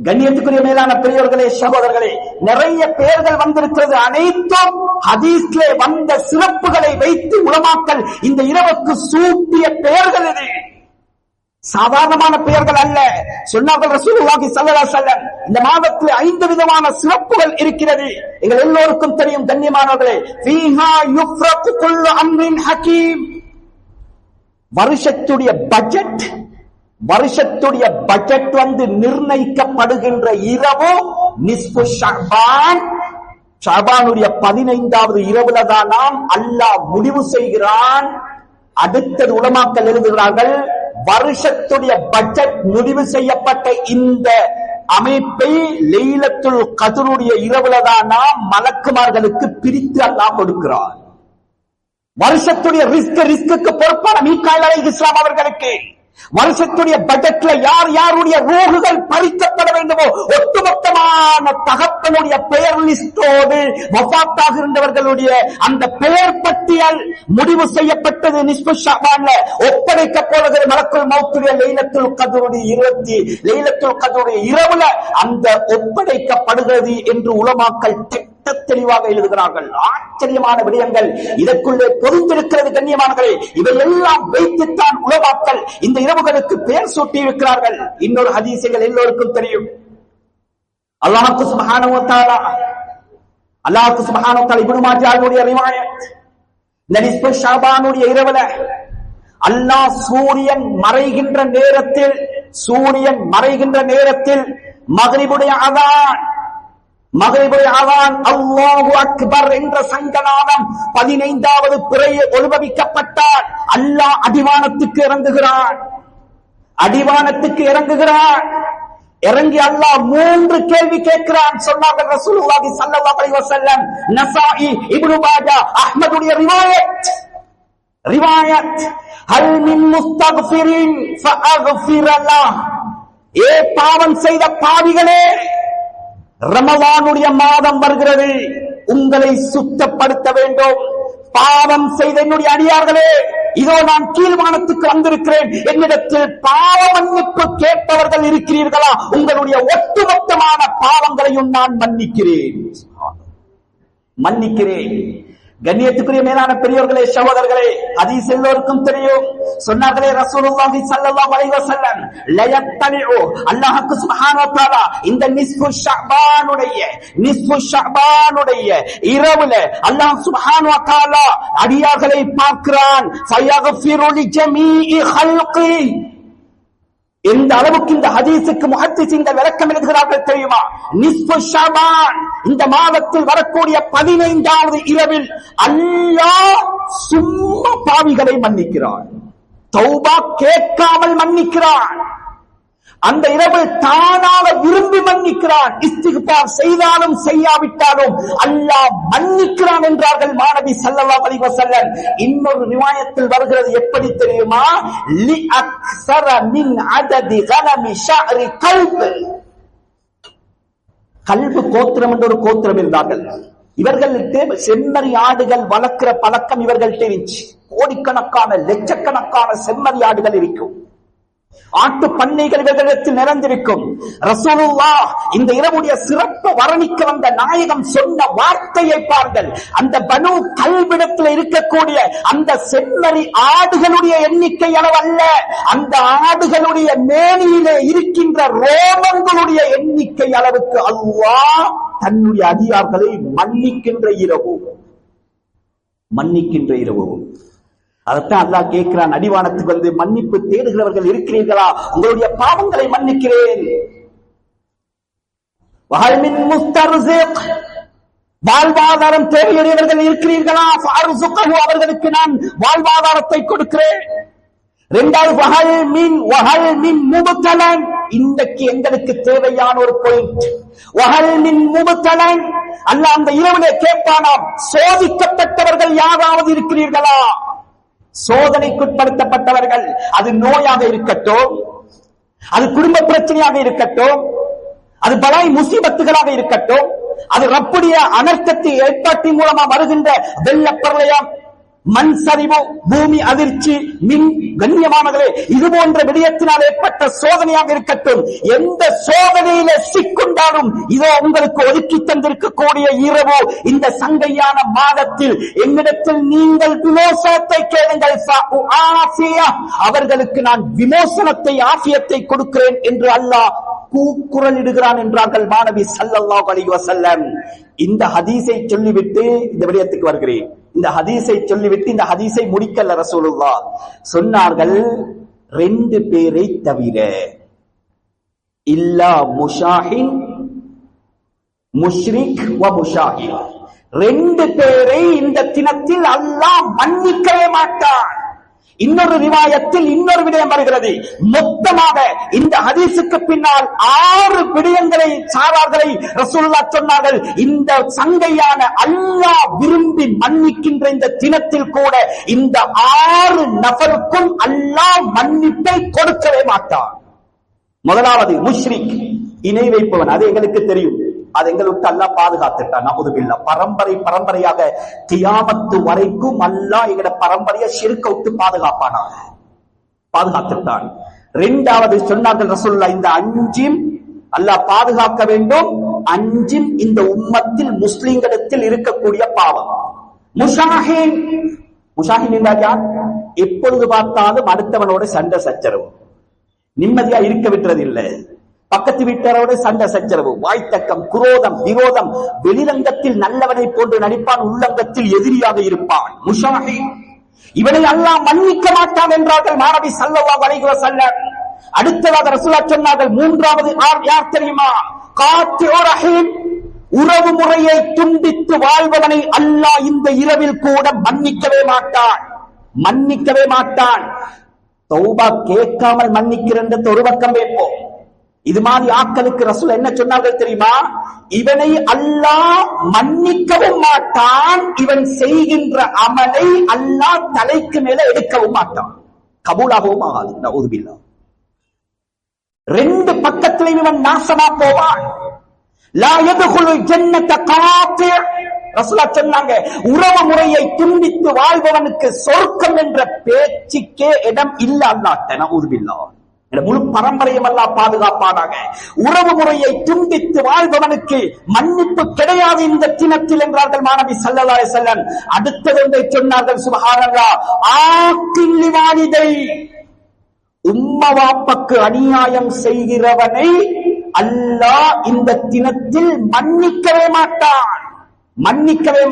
கண்ணியத்துக்குரிய மேலான பெரியவர்களே, சகோதரர்களே, நிறைய பெயர்கள் வந்திருக்கிறது. அனைத்தும் ஹதீஸ்லே வந்த சிறப்புகளை வைத்து உலமாக்கள் இந்த இரவுக்கு சூட்டிய பெயர்கள் இது. சாதாரணமான பெயர்கள் அல்ல. சொன்னார்கள் ரசூலுல்லாஹி ஸல்லல்லாஹு அலைஹி வஸல்லம், இந்த மாதத்தில் 5 விதமான சிறப்புகள் இருக்கிறது. எங்கள் எல்லோருக்கும் தெரியும் கண்ணியமானவர்களே. ஃபீஹா யுஃப்ரகு குல்லு அம்ரின் ஹகீம். வருஷத்துடைய பட்ஜெட் நிர்ணயிக்கப்படுகின்ற இரவு நிஸ்பு ஷஅபான். ஷஅபானுடைய 15வது இரவுல தான் நாம் அல்லாஹ் முடிவு செய்கிறான். அடுத்தது உலமாக்கள் எழுதுகிறார்கள், வருஷத்துடைய பட்ஜெட் முடிவு செய்யப்பட்ட இந்த அமைப்பை லைலத்துல் கத்ருடைய இரவுல தான் நாம் மலக்குமார்களுக்கு பிரித்து அல்லாஹ் கொடுக்கிறார். வருஷத்துடைய ரிஸ்க்கு பொறுப்பான மீகாயில் அலைஹிஸ்ஸலாம் அவர்களுக்கு வருஷத்துடைய பட்ஜெட்ல யார் யாருடைய ரூஹுகள் பறிக்கப்பட வேண்டுமோ ஒட்டுமொத்தமான தகப்பனுடைய பெயர் லிஸ்டோடு வஃபாத்தாக இருந்தவர்களுடைய அந்த பெயர் பட்டியல் முடிவு செய்யப்பட்டது நிஸ்பு ஷஅபான்ல ஒப்படைக்க போகிறது மலக்குல் மௌத்துடைய லைலத்துல் கத்ருடைய இரவுல அந்த ஒப்படைக்கப்படுகிறது என்று உலமாக்கள் தெளிவாக எழுதுகிறார்கள். ஆச்சரியமான விடயங்கள் இதற்குள்ளே பொருந்திருக்கிறது கண்ணியமானவர்களே. இவையெல்லாம் வைத்துத்தான் உலமாக்கள் இந்த இரவுகளுக்கு பெயர் சூட்டி இருக்கிறார்கள். இன்னொரு ஹதீஸுகள் எல்லோருக்கும் தெரியும். அல்லாஹ் சுப்ஹானஹு வ தஆலா இப்னு மாஜாஹுடைய ரிவாயத், நிஸ்பு ஷஅபானுடைய இரவுல அல்லாஹ் சூரியன் மறைகின்ற நேரத்தில் மக்ரிபுடைய அதான் அல்லாஹு அக்பர் என்ற சங்கநாதம் 15வது பிறையை ஒழுபவிக்கப்பட்டால் அல்லாஹ் அடிவானத்துக்கு இறங்குகிறான். இறங்கி அல்லாஹ் 3 கேள்வி கேட்கிறான். சொன்னார்கள் ரசூலுல்லாஹி ஸல்லல்லாஹு அலைஹி வஸல்லம். நஸாஇ, இப்னு மாஜா, அஹ்மதுடைய ரிவாயத் ஹல் மின் முஸ்தக்ஃபிரின் ஃபஅக்ஃபிர் லஹ். ஏ பாவம் செய்த பாவிகளே, ரமலானுடைய மாதம் வருகிறது, உங்களை சுத்தப்படுத்த வேண்டும். பாவம் செய்த என்னுடைய அடியார்களே, இதோ நான் கீழ்வானத்துக்கு வந்திருக்கிறேன். என்னிடத்தில் பாவ மன்னிப்பு கேட்பவர்கள் இருக்கிறீர்களா? உங்களுடைய ஒட்டுமொத்தமான பாவங்களையும் நான் மன்னிக்கிறேன். கண்ணியத்துக்குரிய மேலான பெரியோர்களே, சகோதரர்களே, ஹதீஸ் எல்லோருக்கும் தெரியும். சொன்னார்களே ரசூலுல்லாஹி ஸல்லல்லாஹு அலைஹி வஸல்லம், லயத்தலிஉ அல்லாஹ் சுப்ஹானஹு வ தஆலா இந்த நிஸ்ஃபு ஷஅபானுடைய இரவுல அல்லாஹ் சுப்ஹானஹு வ தஆலா அடியார்களை பார்க்கிறான். ஃபயக்ஃபிரு லிஜமீஇ ஹல்கி. எந்த அளவுக்கு இந்த ஹதீஸுக்கு முஹத்திஸீன்கள் விளக்கம் எழுதுகிறார்கள் தெரியுமா? நிஸ்ஃபு ஷஅபான் இந்த மாதத்தில் வரக்கூடிய 15வது இரவில் அல்லாஹ் சும்மா பாவிகளை மன்னிக்கிறான். தௌபா கேட்காமல் மன்னிக்கிறான். அந்த இரவு தானாக விரும்பி மன்னிக்கிறான். இஸ்திக்பார் செய்தாலும் செய்யாவிட்டாலும் அல்லாஹ் மன்னிக்கிறான் என்றார்கள் மாநபி ஸல்லல்லாஹு அலைஹி வஸல்லம். இன்னொரு ரிவாயத்தில் வருகிறது, எப்படி தெரியுமா? லி அக்ஸர மின் அததி கலமி ஷஅரி கல்பு கோத்திரம் என்ற ஒரு கோத்திரம் இருந்தார்கள். இவர்களுக்கு செம்மறி ஆடுகள் வளர்க்கிற பழக்கம் இவர்கள்ட்ட இருந்துச்சு. கோடிக்கணக்கான லட்சக்கணக்கான செம்மறி ஆடுகள் இருக்கும். ஆட்டு பண்ணைகள் இவர்களிடத்தில் நிறைந்திருக்கும். ரசூலுல்லாஹ் இந்த இரவுடைய சிறப்பு வர்ணிக்க வந்த நாயகம் சொன்ன வார்த்தையை பாருங்கள். அந்த பனு கல்பிடத்தில் இருக்கக்கூடிய அந்த செம்மறி ஆடுகளுடைய எண்ணிக்கை அளவல்ல, அந்த ஆடுகளுடைய மேனியிலே இருக்கின்ற ரோமங்களுடைய எண்ணிக்கை அளவுக்கு அல்லாஹ் தன்னுடைய அடியார்களை மன்னிக்கின்ற இரவு. அதைத்தான் அல்லாஹ் கேட்கிறான், அடிவானத்துக்கு வந்து மன்னிப்பு தேடுகிறவர்கள் இருக்கிறீர்களா? உங்களுடைய பாவங்களை மன்னிக்கிறேன். வாழ்வாதாரம் தேவையுடையவர்கள் இருக்கிறீர்களா? அவர்களுக்கு நான் வாழ்வாதாரத்தை கொடுக்கிறேன். இரண்டாவது இன்றைக்கு எங்களுக்கு தேவையான ஒரு பாயிண்ட், அல்லாஹ் அந்த இரவிலே கேட்பானாம், சோதிக்கப்பட்டவர்கள் யாராவது இருக்கிறீர்களா? சோதனைக்குட்படுத்தப்பட்டவர்கள், அது நோயாக இருக்கட்டும், அது குடும்ப பிரச்சனையாக இருக்கட்டும், அது பலாய் முசீபத்துகளாக இருக்கட்டும், அது ரப்புடைய அனர்த்தத்தை ஏற்பாட்டின் மூலமா வருகின்ற வெள்ளப்பிரளயம், மண் சரிவு, பூமி அதிர்ச்சி, மின் கண்ணியமானவர்களே, இது போன்ற விடயத்தினால் ஏற்பட்ட சோதனையாக இருக்கட்டும், எந்த சோதனையில சிக்குண்டாலும் இதோ உங்களுக்கு ஒதுக்கி தந்திருக்கக்கூடிய இரவு இந்த சங்கையான மாதத்தில் என்னிடத்தில் நீங்கள் விமோசனத்தை கேளுங்கள், அவர்களுக்கு நான் விமோசனத்தை ஆஃபியத்தை கொடுக்கிறேன் என்று அல்லாஹ் கூக்குரல் இடுகிறான் என்றார்கள் மாணவி ஸல்லல்லாஹு அலைஹி வஸல்லம். இந்த ஹதீஸை சொல்லிவிட்டு இந்த விடயத்துக்கு வருகிறேன். இந்த ஹதீஸை சொல்லிவிட்டு இந்த ஹதீஸை முடிக்கல ரசூலுல்லாஹ் சொன்னார்கள், 2 பேரை தவிர, இல்லா முஷாஹின், முஷ்ரிக் வ முஷாஹின், 2 பேரை இந்த தினத்தில் அல்லாஹ் மன்னிக்கவே மாட்டான். இன்னொரு ரிவாயத்தில் இன்னொரு விடயம் வருகிறது. மொத்தமாக இந்த ஹதீஸுக்கு பின்னால் 6 விடயங்களை சாரார்களை ரசூலுல்லாஹ் சொன்னார்கள். இந்த சங்கையான அல்லாஹ் விரும்பி மன்னிக்கின்ற இந்த தினத்தில் கூட இந்த 6 நபருக்கும் அல்லாஹ் மன்னிப்பை கொடுக்கவே மாட்டான். முதலாவது முஷ்ரிக், இணை வைப்பவன். அது எங்களுக்கு தெரியும், அது எங்களுக்கு அல்லாஹ் பாதுகாத்துட்டான். நவுதுபில்லா. பரம்பரையாக கியாமத்து வரைக்கும் அல்லாஹ் எங்கட பரம்பரையை ஷிர்க விட்டு பாதுகாத்துட்டான். 2வது சொன்னார்கள் ரசூலுல்லாஹ், இந்த 5 அல்லாஹ் பாதுகாக்க வேண்டும். 5 இந்த உம்மத்தில் முஸ்லிம்களிடத்தில் இருக்கக்கூடிய பாவம். முஷாஹின், முஷாஹின் என்றால் யார்? எப்பொழுது பார்த்தாலும் அடுத்தவனோட சண்டை சச்சரவு, நிம்மதியா இருக்க விட்டுறதில்லை, பக்கத்து வீட்டாரோட சண்டை சச்சரவு, வாய்த்தக்கம், குரோதம், விரோதம், வெளிரங்கத்தில் நல்லவனை போன்று நடிப்பான், உள்ளங்கத்தில் எதிரியாக இருப்பான். முஷாஹி, இவனை அல்லாஹ் மன்னிக்க மாட்டான் என்றார்கள் மாணவி ஸல்லல்லாஹு அலைஹி வஸல்லம். அடுத்ததாக ரசூலுல்லாஹ் சொன்னார்கள், 3வது யார் தெரியுமா? காத்திஉர் ரஹீம், உறவு முறையை துண்டித்து வாழ்பவனை அல்லாஹ் இந்த இரவில் கூட மன்னிக்கவே மாட்டான். தௌபா கேட்காமல் மன்னிக்கிறன்ற ஒரு பக்கம் வைப்போம். இது மாதிரி ஆட்களுக்கு ரசூல் என்ன சொன்னார்கள் தெரியுமா? இவனை அல்லாஹ் மன்னிக்கவும் மாட்டான், இவன் செய்கின்ற அமலை அல்லாஹ் தலைக்கு மேல எடுக்கவும் மாட்டான், கபூலாகவும் ஆகாது. நஊதுபில்லாஹ். 2 பக்கத்திலும் இவன் நாசமா போவான். லா யதுகுலுல் ஜன்னத காத்தி', ரசூலுல்லாஹ் சொன்னாங்க, உறவு முறையை துண்டித்து வாழ்பவனுக்கு சொர்க்கம் என்ற பேச்சுக்கே இடம் இல்ல அல்லாஹ்ட்ட. நஊதுபில்லாஹ். முழு பரம்பரையும் அல்லாஹ் பாதுகாப்பானாக. உறவு முறையை துண்டித்து வாழ்பவனுக்கு மன்னிப்பு கிடையாது இந்த தினத்தில் என்றார்கள் மாணவி ஸல்லல்லாஹு அலைஹி வஸல்லம். அடுத்தது ஒன்றை சொன்னார்கள், சுப்ஹானல்லாஹ், ஆக்கில் லிவாலிதை, உம்ம வாப்பக்கு அநியாயம் செய்கிறவனை அல்லாஹ் இந்த தினத்தில் மன்னிக்கவே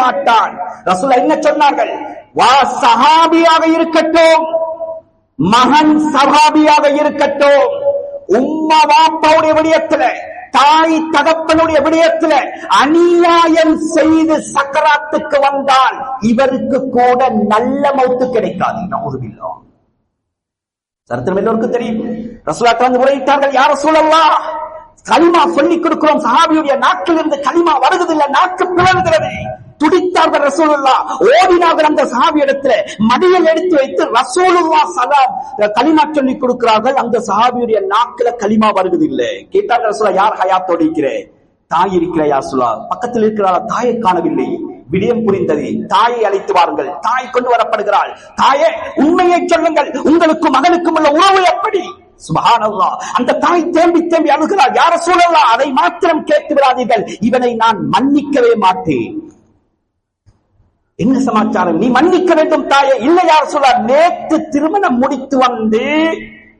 மாட்டான். ரசூலுல்லாஹ் என்ன சொன்னார்கள்? வா சஹாபியாக இருக்கட்டும், மகன் சஹாபியாக இருக்கட்டும், உம்மா வாப்பாவுடைய விடயத்துல, தாய் தகப்பனுடைய விடயத்துல அநியாயம் செய்து சக்கராத்துக்கு வந்தால் இவருக்கு கூட நல்ல மௌத்து கிடைக்காது. நஊதுபில்லாஹ். சரித்திரம் எல்லோருக்கும் தெரியும். ரசூலுல்லாஹ் வந்து உரையிட்டார்கள், யா ரசூலல்லாஹ், கலிமா சொல்லிக் கொடுக்கிறோம், சஹாபியுடைய நாக்கில் இருந்து கலிமா வருவதில்லை, நாக்கு பிளவுகிறது. துடித்தார்கள் ரசூலுல்லாஹ். ஓடினார்கள் அந்த சஹாபியிடத்துல, மடியில் எடுத்து வைத்து ரசூலுல்லாஹ் சலாம் கலிமா சொல்லிக் கொடுக்கிறார்கள். அந்த சஹாபியுடைய நாக்கில கலிமா வருவதில்லை. கேட்டார்கள், ரசூலுல்லாஹ், யார் ஹயாத்தோடு இருக்கிறே? தாய் இருக்கிற யா ரசூலுல்லாஹ். பக்கத்தில் இருக்கிறார், தாயை காணவில்லை. விடயம் புரிந்தது. தாயை அழைத்து வாருங்கள். தாய் கொண்டு வரப்படுகிறாள். தாயே, உண்மையை சொல்லுங்கள், உங்களுக்கு மகனுக்கும் உள்ள உறவு எப்படி? சுப்ஹானல்லாஹ். அந்த தாய் தேம்பி அழுகிறாள். யா ரசூலல்லாஹ், அதை மாத்திரம் கேட்டு விடாதீர்கள், இவனை நான் மன்னிக்கவே மாட்டேன். என்ன சமாச்சாரம்? நீ மன்னிக்க வேண்டும் தாயே. இல்லை யா ரசூலல்லாஹ், நேற்று திருமணம் முடித்து வந்து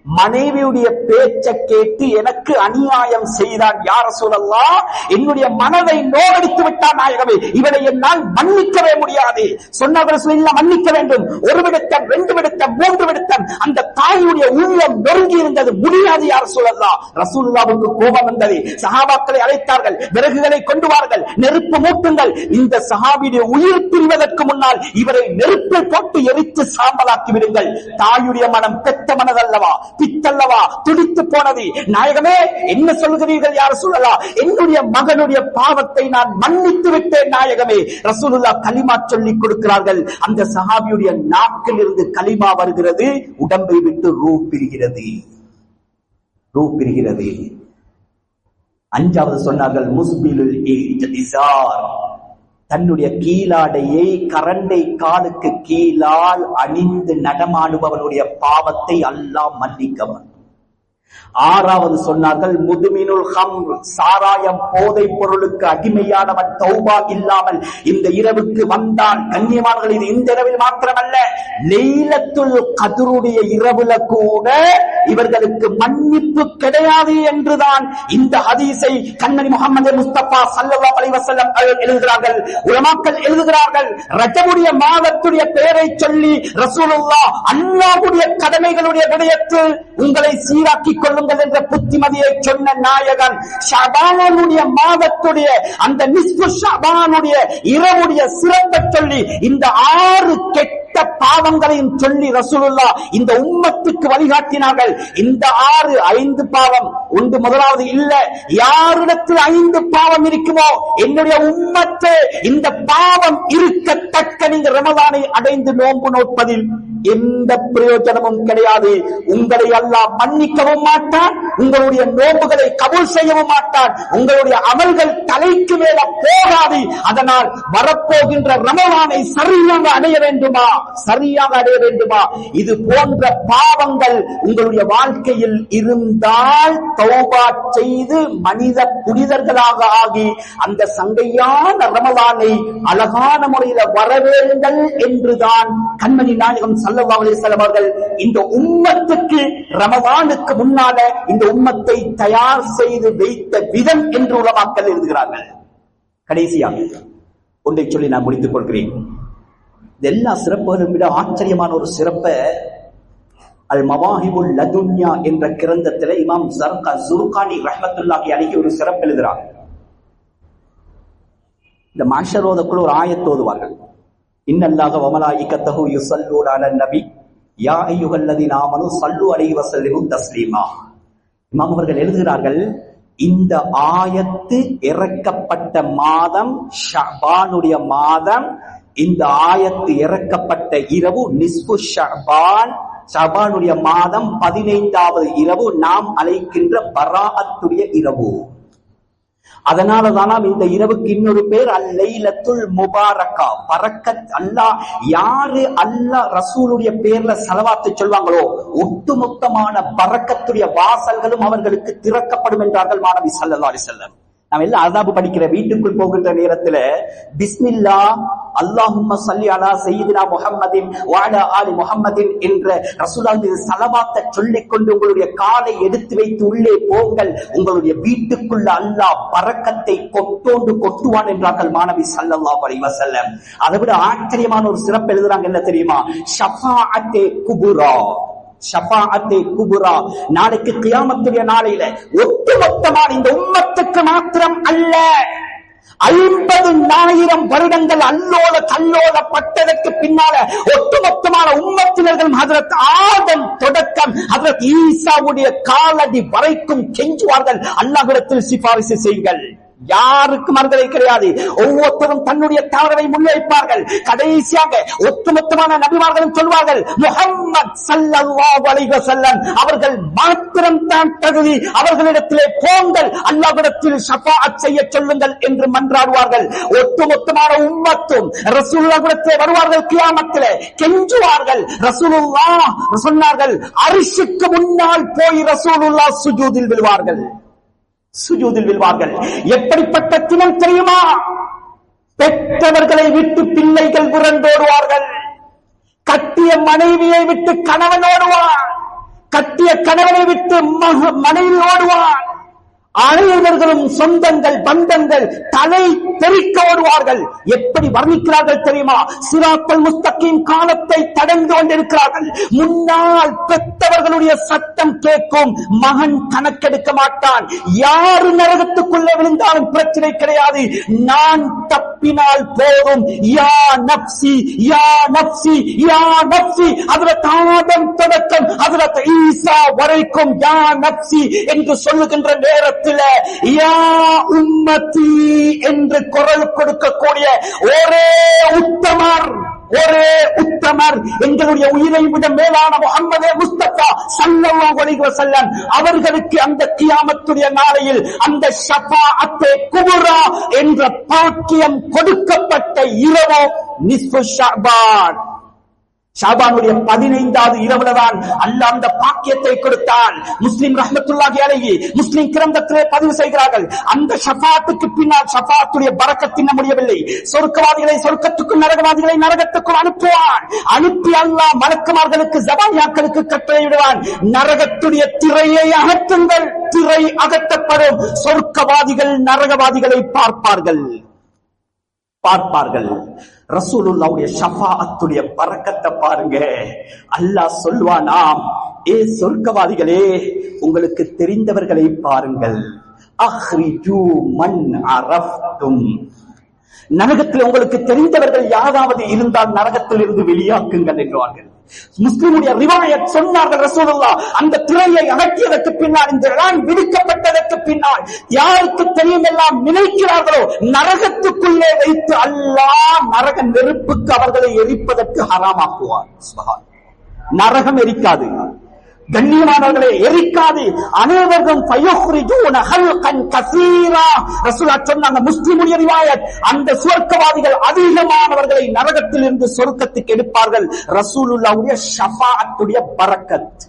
மனைவியுடைய பேச்ச கேட்டு எனக்கு அநியாயம் செய்தான் யா ரசூலல்லாஹ், என்னுடைய மனதை நோகடித்து விட்டான் நாயகமே, இவனை என்னால் மன்னிக்கவே முடியாது. சொன்னவர் மன்னிக்க வேண்டும். ஒரு விடுத்தம், 2 விடுத்தம், 3 விடுத்தம் அந்த தாயுடைய உள்ளம் நொறுங்கி இருந்தது. முடியாது யா ரசூலல்லாஹ். ரசூலுல்லாஹ்வுக்கு கோபம் வந்தது. சஹாபாக்களை அழைத்தார்கள், விறகுகளை கொண்டு வாருங்கள், நெருப்பு மூட்டுங்கள். இந்த சஹாபியுடைய உயிர் பிரிவதற்கு முன்னால் இவரை நெருப்பில் போட்டு எரித்து சாம்பலாக்கி விடுங்கள். தாயுடைய மனம் பெத்த மனதல்லவா, பித்தல்லவா, துடித்து போனது. நாயகமே என்ன சொல்கிறீர்கள் யா ரசூலல்லாஹ், என்னுடைய மகனுடைய பாவத்தை நான் மன்னித்து விட்டேன் நாயகமே. ரசூலுல்லாஹ் கலிமா சொல்லிக் கொடுக்கிறார்கள். அந்த சஹாபியுடைய நாக்கில் இருந்து கலிமா வருகிறது, உடம்பை விட்டு ரூ பிரிகிறது. 5வது சொன்னார்கள் முஸ்பிலுல் இஸார், தன்னுடைய கீழாடையை கரண்டை காலுக்கு கீழால் அணிந்து நடமாடுபவனுடைய பாவத்தை அல்லாஹ் மன்னிக்கவன். 6வது சொன்னார்கள் முதுமினுல் ஹம்ர், சாராயம் போதை பொருளுக்கு அடிமையானவன் தௌபா இல்லாமல் இந்த இரவுக்கு வந்தான். கண்ணியமானவர்கள், இது இந்த இரவில் மாத்திரமல்ல, லைலத்துல் கத்ருடைய இரவுல கூட இவர்களுக்கு மன்னிப்பு கிடையாது என்றுதான் இந்த ஹதீஸை கண்ணனி முஹம்மது முஸ்தபா ஸல்லல்லாஹு அலைஹி வஸல்லம் எழுதுகிறார்கள். உலமாக்கள் எழுதுகிறார்கள், ரஜபுடைய மாதத்துடைய பெயரை சொல்லி ரசூலுல்லாஹ் அல்லாஹ்வுடைய கடமைகளுடைய விடயத்தில் உங்களை சீராக்கி கொள்ளுங்கள் என்ற புத்திமதியை சொன்ன நாயகன் ஷஅபானுடைய மாதத்துடைய அந்த நிஸ்பு ஷஅபானுடைய இரவுடைய சிறப்பை சொல்லி இந்த 6 கெட்ட பாவங்களையும் சொல்லி ரசூலுல்லாஹ் இந்த உம்மத்துக்கு வழிகாட்டினார்கள். இந்த 5 பாவம் ஒன்று முதலாவது இல்ல, யாரிடத்தில் 5 பாவம் இருக்குமோ என்னுடைய உம்மத்து இந்த பாவம் இருக்கத்தக்க நீங்க ரமலானை அடைந்து நோன்பு நோட்பதில் எந்த பிரயோஜனமும் கிடையாது. உங்களை அல்லாஹ் மன்னிக்கவும் மாட்டான், உங்களுடைய நோன்புகளை கபூல் செய்யவும் மாட்டான், உங்களுடைய அமல்கள் தலைக்கு மேல போகாது. அதனால் வரப்போகின்ற ரமலானை சரியாக அடைய வேண்டுமா, இது போன்ற பாவங்கள் உங்களுடைய வாழ்க்கையில் இருந்தால் தௌபா செய்து மனித புனிதர்களாக ஆகி அந்த சங்கையான ரமலானை அழகான முறையில் வரவேங்கள் என்றுதான் கண்மணி நாயகம் ஸல்லல்லாஹு அலைஹி வஸல்லம் அவர்கள் இந்த உம்மத்துக்கு ரமலானுக்கு முன்னால இந்த உம்மத்தை தயார் செய்து வைத்த விதம் என்று உலமாக்கள் எழுதுகிறார்கள். கடைசியாக ஒன்றை சொல்லி நான் முடித்துக் கொள்கிறேன். எல்லா சிறப்புகளும் விட ஆச்சரியமான ஒரு சிறப்பை அல் மவாஹிபுல் லதுன்யா என்ற கிரந்தத்தில் இமாம் ஜுர்கானி ரஹ்மத்துல்லாஹி அலைஹி ஒரு சிறப்பு எழுதுகிறார். இந்த மஹ்ஷரோதக்குள்ள ஒரு ஆயத் ஓதுவார்கள், இன்னல்லாஹ வ மலாயிகத்தஹு யுஸல்லூன அலன் நபி யா அய்யுஹல்லதீன ஆமனு ஸல்லு அலைஹி வஸல்லிமு தஸ்லீமா. இமாம் அவர்கள் எழுதுகிறார்கள், இந்த ஆயத்து இறக்கப்பட்ட மாதம் ஷஅபானுடைய மாதம். இந்த ஆயத்து இறக்கப்பட்ட இரவு நிஸ்பு ஷஅபான், ஷஅபானுடைய மாதம் 15வது இரவு, நாம் அழைக்கின்ற பராஅத்துடைய இரவு. அதனாலதான் இந்த இரவுக்கு இன்னொரு பேர் அல்லைலத்துல் முபாரக்கா, பரக்கத். அல்லாஹ் யாரு அல்லாஹ் ரசூலுடைய பேர்ல ஸலவாத்து சொல்வாங்களோ ஒட்டுமொத்தமான பரக்கத்துடைய வாசல்களும் அவர்களுக்கு திறக்கப்படும் என்றார்கள் மாணவி ஸல்லல்லாஹு அலைஹி வஸல்லம். நாம் எல்லாம் அதாபு படிக்கிற வீட்டுக்குள் போகின்ற நேரத்துல பிஸ்மில்லா அல்லாஹும்ம ஸல்லி அலா சய்யிதினா முஹம்மதின் வ அலா ஆலி முஹம்மதின் என்ற ரசூலுல்லாஹ்வுடைய ஸலவாத்தை சொல்லிக் கொண்டு உங்களுடைய காலை எடுத்து வைத்து உள்ளே போங்கள், உங்களுடைய வீட்டுக்குள்ள அல்லாஹ் பரக்கத்தை கொட்டோண்டு கொட்டுவான் என்றார்கள் மாணவி ஸல்லல்லாஹு அலைஹி வஸல்லம். அதை விட ஆச்சரியமான ஒரு சிறப்பு எழுதுறாங்க, என்ன தெரியுமா? ஷஃபாஅத்தே குபுரா, ஷஃபாஅத்தே குபுரா. நாளைக்கு கியாமத்துடைய நாளையில ஒட்டுமொத்தமான இந்த உம்மத்துக்கு மாத்திரம் அல்ல, 50,000 வருடங்கள் அல்லோல கல்லோலப்பட்டதற்கு பின்னால ஒட்டுமொத்தமான உம்மத்தினர்கள் ஹஜ்ரத் ஆதம் தொடக்கம் ஹஜ்ரத் ஈசாவுடைய காலடி வரைக்கும் கெஞ்சுவார்கள், அல்லாஹ்விடத்தில் சிபாரிசு செய்யுங்கள். யாருக்கும் மறுதலை கிடையாது. ஒவ்வொருத்தரும் தன்னுடைய தவறை முன்வைப்பார்கள். கடைசியாக ஒட்டுமொத்தமான நபிமார்களும் சொல்வார்கள், முஹம்மத் ஸல்லல்லாஹு அலைஹி வஸல்லம் அவர்கள் மாத்திரம் தான் தகுதி, அவர்களிடத்திலே போங்கள், அல்லாஹ்விடத்தில் ஷஃபாஅத் செய்ய சொல்லுங்கள் என்று மன்றாடுவார்கள். ஒட்டுமொத்தமான உம்மத்தும் ரசூலுல்லாஹ்விடத்திலே வருவார்கள், கியாமத்திலே கெஞ்சுவார்கள். ரசூலுல்லாஹ் சொன்னார்கள், அர்ஷுக்கு முன்னால் போய் ரசூலுல்லாஹ் சுஜூதில் விழுவார்கள், சுஜூதில் விழுவார்கள். எப்படிப்பட்ட தினம் தெரியுமா? பெற்றவர்களை விட்டு பிள்ளைகள் புரண்டோடுவார்கள், கட்டிய மனைவியை விட்டு கணவன் ஓடுவார், கட்டிய கட்டிய கணவனை விட்டு மனைவி ஓடுவான். அனைவர்களும் சொந்தங்கள் பந்தங்கள் தலை தெறிக்க ஓடுவார்கள். எப்படி வர்ணிக்கிறார்கள் தெரியுமா? சிராத்தல் முஸ்தகீம் காலத்தை தடந்து கொண்டிருக்கிறார்கள். முன்னால் பெற்றவர்களுடைய சத்தம் கேட்கும். மகன் கணக்கெடுக்க மாட்டான். யாரு நரகத்துக்குள்ளே விழுந்தாலும் பிரச்சனை கிடையாது, நான் தப்பினால் போதும். யா நப்சி யா நப்சி யா நப்சி. ஹஜ்ரத் ஆதம் தொடக்கம் ஹஜ்ரத் ஈசா வரைக்கும் யா நப்சி என்று சொல்லுகின்ற நேரத்தில் யா உம்மதி என்று குரல் கொடுக்கக்கூடிய ஒரே உத்தமர் எங்களுடைய உயிரை விட மேலான முஹம்மதே முஸ்தபா ஸல்லல்லாஹு அலைஹி வஸல்லம் அவர்களுக்கு அந்த கியாமத்துடைய நாளையில் அந்த ஷஃபாஅத்தே குப்ரா என்ற பாக்கியம் கொடுக்கப்பட்ட இரவு நிஸ்ஃபு ஷஅபான். ஷாபானுடைய 15வது இரவுலதான் அல்லாஹ் அந்த பாக்கியத்தை கொடுத்தான். முஸ்லிம் ரஹ்மத்துல்லாஹி அலைஹி முஸ்லிம் கிரந்தத்திலே பதிவு செய்கிறார்கள். அந்த ஷஃபாஅத்துக்கு பின்னால் ஷஃபாஅத்துடைய பரக்கத் இன்ன முடியவில்லை. சொர்க்கவாதிகளை சொர்க்கத்துக்கும் நரகவாதிகளை நரகத்துக்கும் அனுப்புவான். அனுப்பி அல்லாஹ் மலக்குமார்களுக்கு ஜபானியாக்களுக்கு கட்டளையிடுவான், நரகத்துடைய திரையை அகற்றுங்கள். திரை அகற்றப்படும். சொர்க்கவாதிகள் நரகவாதிகளை பார்ப்பார்கள். ரசூலுல்லாஹ்வுடைய ஷஃபாஅத்துடைய பரக்கத்தை பாருங்க. அல்லாஹ் சொல்வானாம், ஏ சொர்க்கவாதிகளே, உங்களுக்கு தெரிந்தவர்களை பாருங்கள். அஹ்ரிஜு மன் அரஃப்தும். நரகத்தில் உங்களுக்கு தெரிந்தவர்கள் யாராவது இருந்தால் நரகத்தில் இருந்து வெளியாக்குங்கள் என்றார்கள். முஸ்லிமுடைய ரிவாயத் சொன்னார்கள், ரசூலுல்லாஹ் அந்த திரையை அகற்றியதற்கு பின்னால், இந்த இரான் விடுக்கப்பட்டதற்கு பின்னால் யாருக்கு தெரியும் எல்லாம் நினைக்கிறார்களோ நரகத்துக்குள்ளே வைத்து அல்லாஹ் நரக நெருப்புக்கு அவர்களை எரிப்பதற்கு ஹராமாக்குவார். நரகம் எரிக்காது, கண்ணியமானவர்களே, எரிக்காது. அனைவரும் சொன்னாங்க. முஸ்லிமுடைய ரிவாயத், அந்த சுவர்க்கவாதிகள் அதிகமானவர்களை நரகத்தில் இருந்து சொர்க்கத்துக்கு எடுப்பார்கள். ரசூலுல்லாஹ்வுடைய ஷஃபாஅத்துடைய பரக்கத்.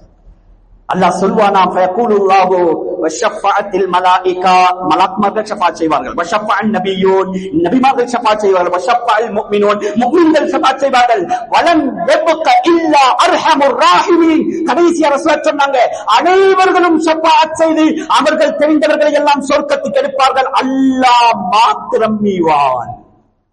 அல்லாஹ் சொல்வானாம், ஃபயகூலுல்லாஹு வஷஃபஅத்தில் மலாயிகா, மலாக்மார்கள் ஷஃபாஅத் செய்வார்கள். வஷஃபஅன் நபியூன், நபிமார்கள் ஷஃபாஅத் செய்வார்கள். வஷஃபஅல் முஃமினூன், முஃமின்கள் ஷஃபாஅத் செய்வார்கள். வலம் யப்க இல்லா அர்ஹமுர் ராஹிமீன். கடைசியா ரசூல் சொன்னாங்க, அனைவர்களும் ஷஃபாஅத் செய்து அவர்கள் தெரிந்தவர்களை எல்லாம் சொர்க்கத்துக்கு எடுப்பார்கள். அல்லாஹ் மாத்திரம் மீவான்.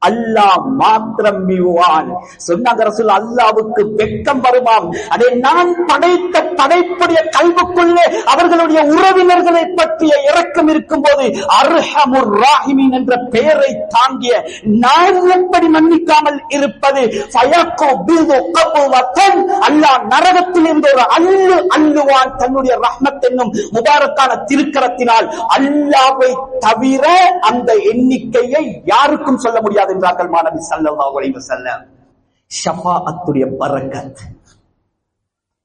அல்லாஹ் மாத்திரம் மீவான். சொன்னாங்க ரசூல், அல்லாஹ்வுக்கு வெட்கம் வருமாம். அதை நான் படைத்த படைப்புடைய கல்வுக்குள்ளே அவர்களுடைய உறவினர்களை பற்றிய இரக்கம் இருக்கும் போது அர்ஹமுர் ராஹிமீன் என்ற பெயரை தாங்கிய நான் எப்படி மன்னிக்காமல் இருப்பது? அல்லாஹ் நரகத்தில் இருந்து ஒரு அள்ளுவான் தன்னுடைய ரஹ்மத் என்னும் முபாரக்கான திருக்கரத்தினால். அல்லாஹ்வை தவிர அந்த எண்ணிக்கையை யாருக்கும் சொல்ல முடியாது என்றார்கள் மாநபி ஸல்லல்லாஹு அலைஹி வஸல்லம். ஷஃபாஅத்துடைய பரக்கத்.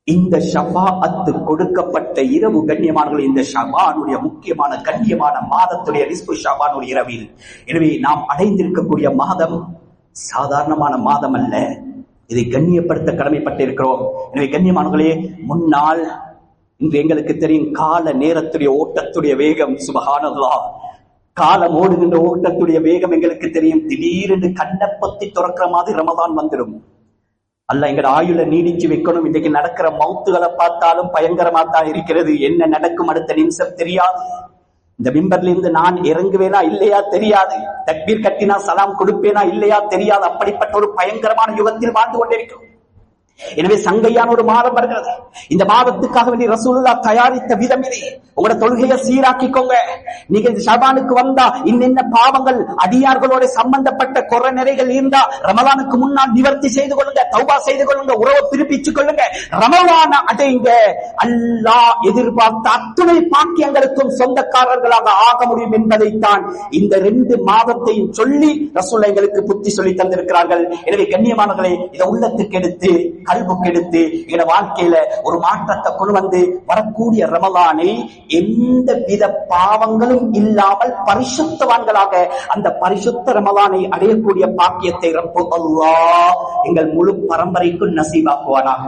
இந்த ஷஃபாஅத்து கொடுக்கப்பட்ட இரவு, கண்ணியமானவர்களே, இந்த ஷஅபானுடைய முக்கியமான கண்ணியமான மாதத்துடைய நிஸ்பு ஷஅபானுடைய இரவில். எனவே நாம் அடைந்திருக்கக்கூடிய மாதம் சாதாரணமான மாதம் அல்ல. இதை கண்ணியப்படுத்த கடமைப்பட்டிருக்கிறோம். எனவே கண்ணியமானவர்களே, முன்னால் இன்று எங்களுக்கு தெரியும் கால நேரத்துடைய ஓட்டத்துடைய வேகம். சுப்ஹானல்லாஹ், காலம் ஓடுகின்ற ஓட்டத்துடைய வேகம் எங்களுக்கு தெரியும். திடீரென்று கண்ணை பொத்தி துறக்கிற மாதிரி ரமதான் வந்துடும். அல்லாஹ் எங்கட ஆயுள நீடிச்சு வைக்கணும். இன்றைக்கு நடக்கிற மௌத்துகளை பார்த்தாலும் பயங்கரமா தான் இருக்கிறது. என்ன நடக்கும் அடுத்த நிமிஷம் தெரியாது. இந்த மிம்பர்ல இருந்து நான் இறங்குவேனா இல்லையா தெரியாது. தக்பீர் கட்டினா சலாம் கொடுப்பேனா இல்லையா தெரியாது. அப்படிப்பட்ட ஒரு பயங்கரமான யுகத்தில் வாழ்ந்து கொண்டிருக்கிறோம். எனவே சங்கையான ஒரு மாதம் வருகிறது. இந்த மாதத்துக்காக வேண்டி ரசூலுல்லாஹ் தயாரித்த விதம் இது. உங்களோட தொழுகையை சீராக்கிக்கோங்க. நீங்க இந்த ஷஅபானுக்கு வந்தா இன்னென்ன பாவங்கள் அடியார்களோட சம்பந்தப்பட்ட குறை நிறைகள் இருந்தா ரமலானுக்கு முன்னால் நிவர்த்தி செய்து கொள்ளுங்க, தௌபா செய்து கொள்ளுங்க, உறவை பிரிப்பிச்சுக் கொள்ளுங்க. ரமலான அடைங்க. அல்லாஹ் எதிர்பார்த்த அத்துணை பாக்கியங்களுக்கும் சொந்தக்காரர்களாக ஆக முடியும் என்பதைத்தான் இந்த 2 மாதத்தையும் சொல்லி ரசூலுல்லாஹ் எங்களுக்கு புத்தி சொல்லி தந்திருக்கிறார்கள். எனவே கண்ணியமானவர்களே, இதை உள்ளத்துக்கு எடுத்து கல்புக்கு எடுத்து எங்க வாழ்க்கையில ஒரு மாற்றத்தை கொண்டு வந்து வரக்கூடிய ரமலானை எந்த வித பாவங்களும் இல்லாமல் பரிசுத்தவான்களாக அந்த பரிசுத்த ரமலானை அடையக்கூடிய பாக்கியத்தை ரப்பு அல்லாஹ் எங்கள் முழு பரம்பரைக்கும் நசீபாக்குவானாக.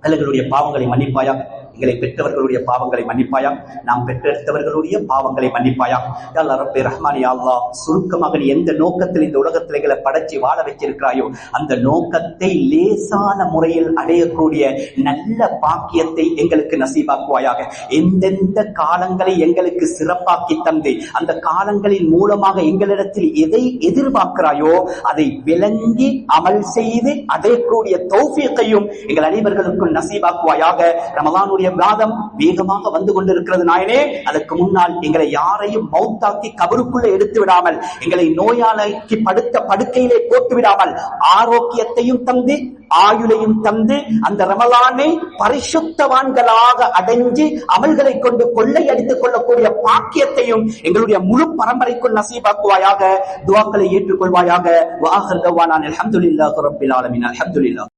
அவர்களுடைய பாவங்களை மன்னிப்பாயாக, எங்களை பெற்றவர்களுடைய பாவங்களை மன்னிப்பாயா, நாம் பெற்றெடுத்தவர்களுடைய பாவங்களை மன்னிப்பாயா. யா அல்லாஹ் ரப்பே ரஹ்மான், யா அல்லாஹ் சுருக்கமாக நீ எந்த நோக்கத்தில் இந்த உலகத்தில் எங்களை படைச்சி வாழ வச்சிருக்கிறாயோ அந்த நோக்கத்தை லேசான முறையில் அடையக்கூடிய நல்ல பாக்கியத்தை எங்களுக்கு நசீபாக்குவாயாக. எந்தெந்த காலங்களை எங்களுக்கு சிறப்பாக்கி தந்து அந்த காலங்களின் மூலமாக எங்களிடத்தில் எதை எதிர்பார்க்கிறாயோ அதை விளங்கி அமல் செய்து அடையக்கூடிய தௌஃபீக்கையும் எங்கள் அனைவர்களுக்கும் நசீபாக்குவாயாக. ரமலானுடைய மாதம் வேகமாக வந்து கொண்டிருக்கிறது நாயனே. அதற்கு முன்னால் எங்களை யாரையும் மௌத்தாக்கி கபருக்குள்ளே எடுத்து விடாமல், எங்களை நோயாளிக்கு படுத்த படுக்கையிலே போட்டு விடாமல், ஆரோக்கியத்தையும் தந்து ஆயுளையும் தந்து அந்த ரமலானை பரிசுத்தவான்களாக அடைஞ்சு அமல்களை கொண்டு கொள்ளையடித்துக் கொள்ளக்கூடிய பாக்கியத்தையும் எங்களுடைய முழு பரம்பரைக்குள் நசீபாக்குவாயாக. துஆக்களை ஏற்றுக்கொள்வாயாக. வஆகிர் தஅவானா அல்ஹம்துலில்லாஹி ரப்பில் ஆலமீன். அல்ஹம்துலில்லாஹ்.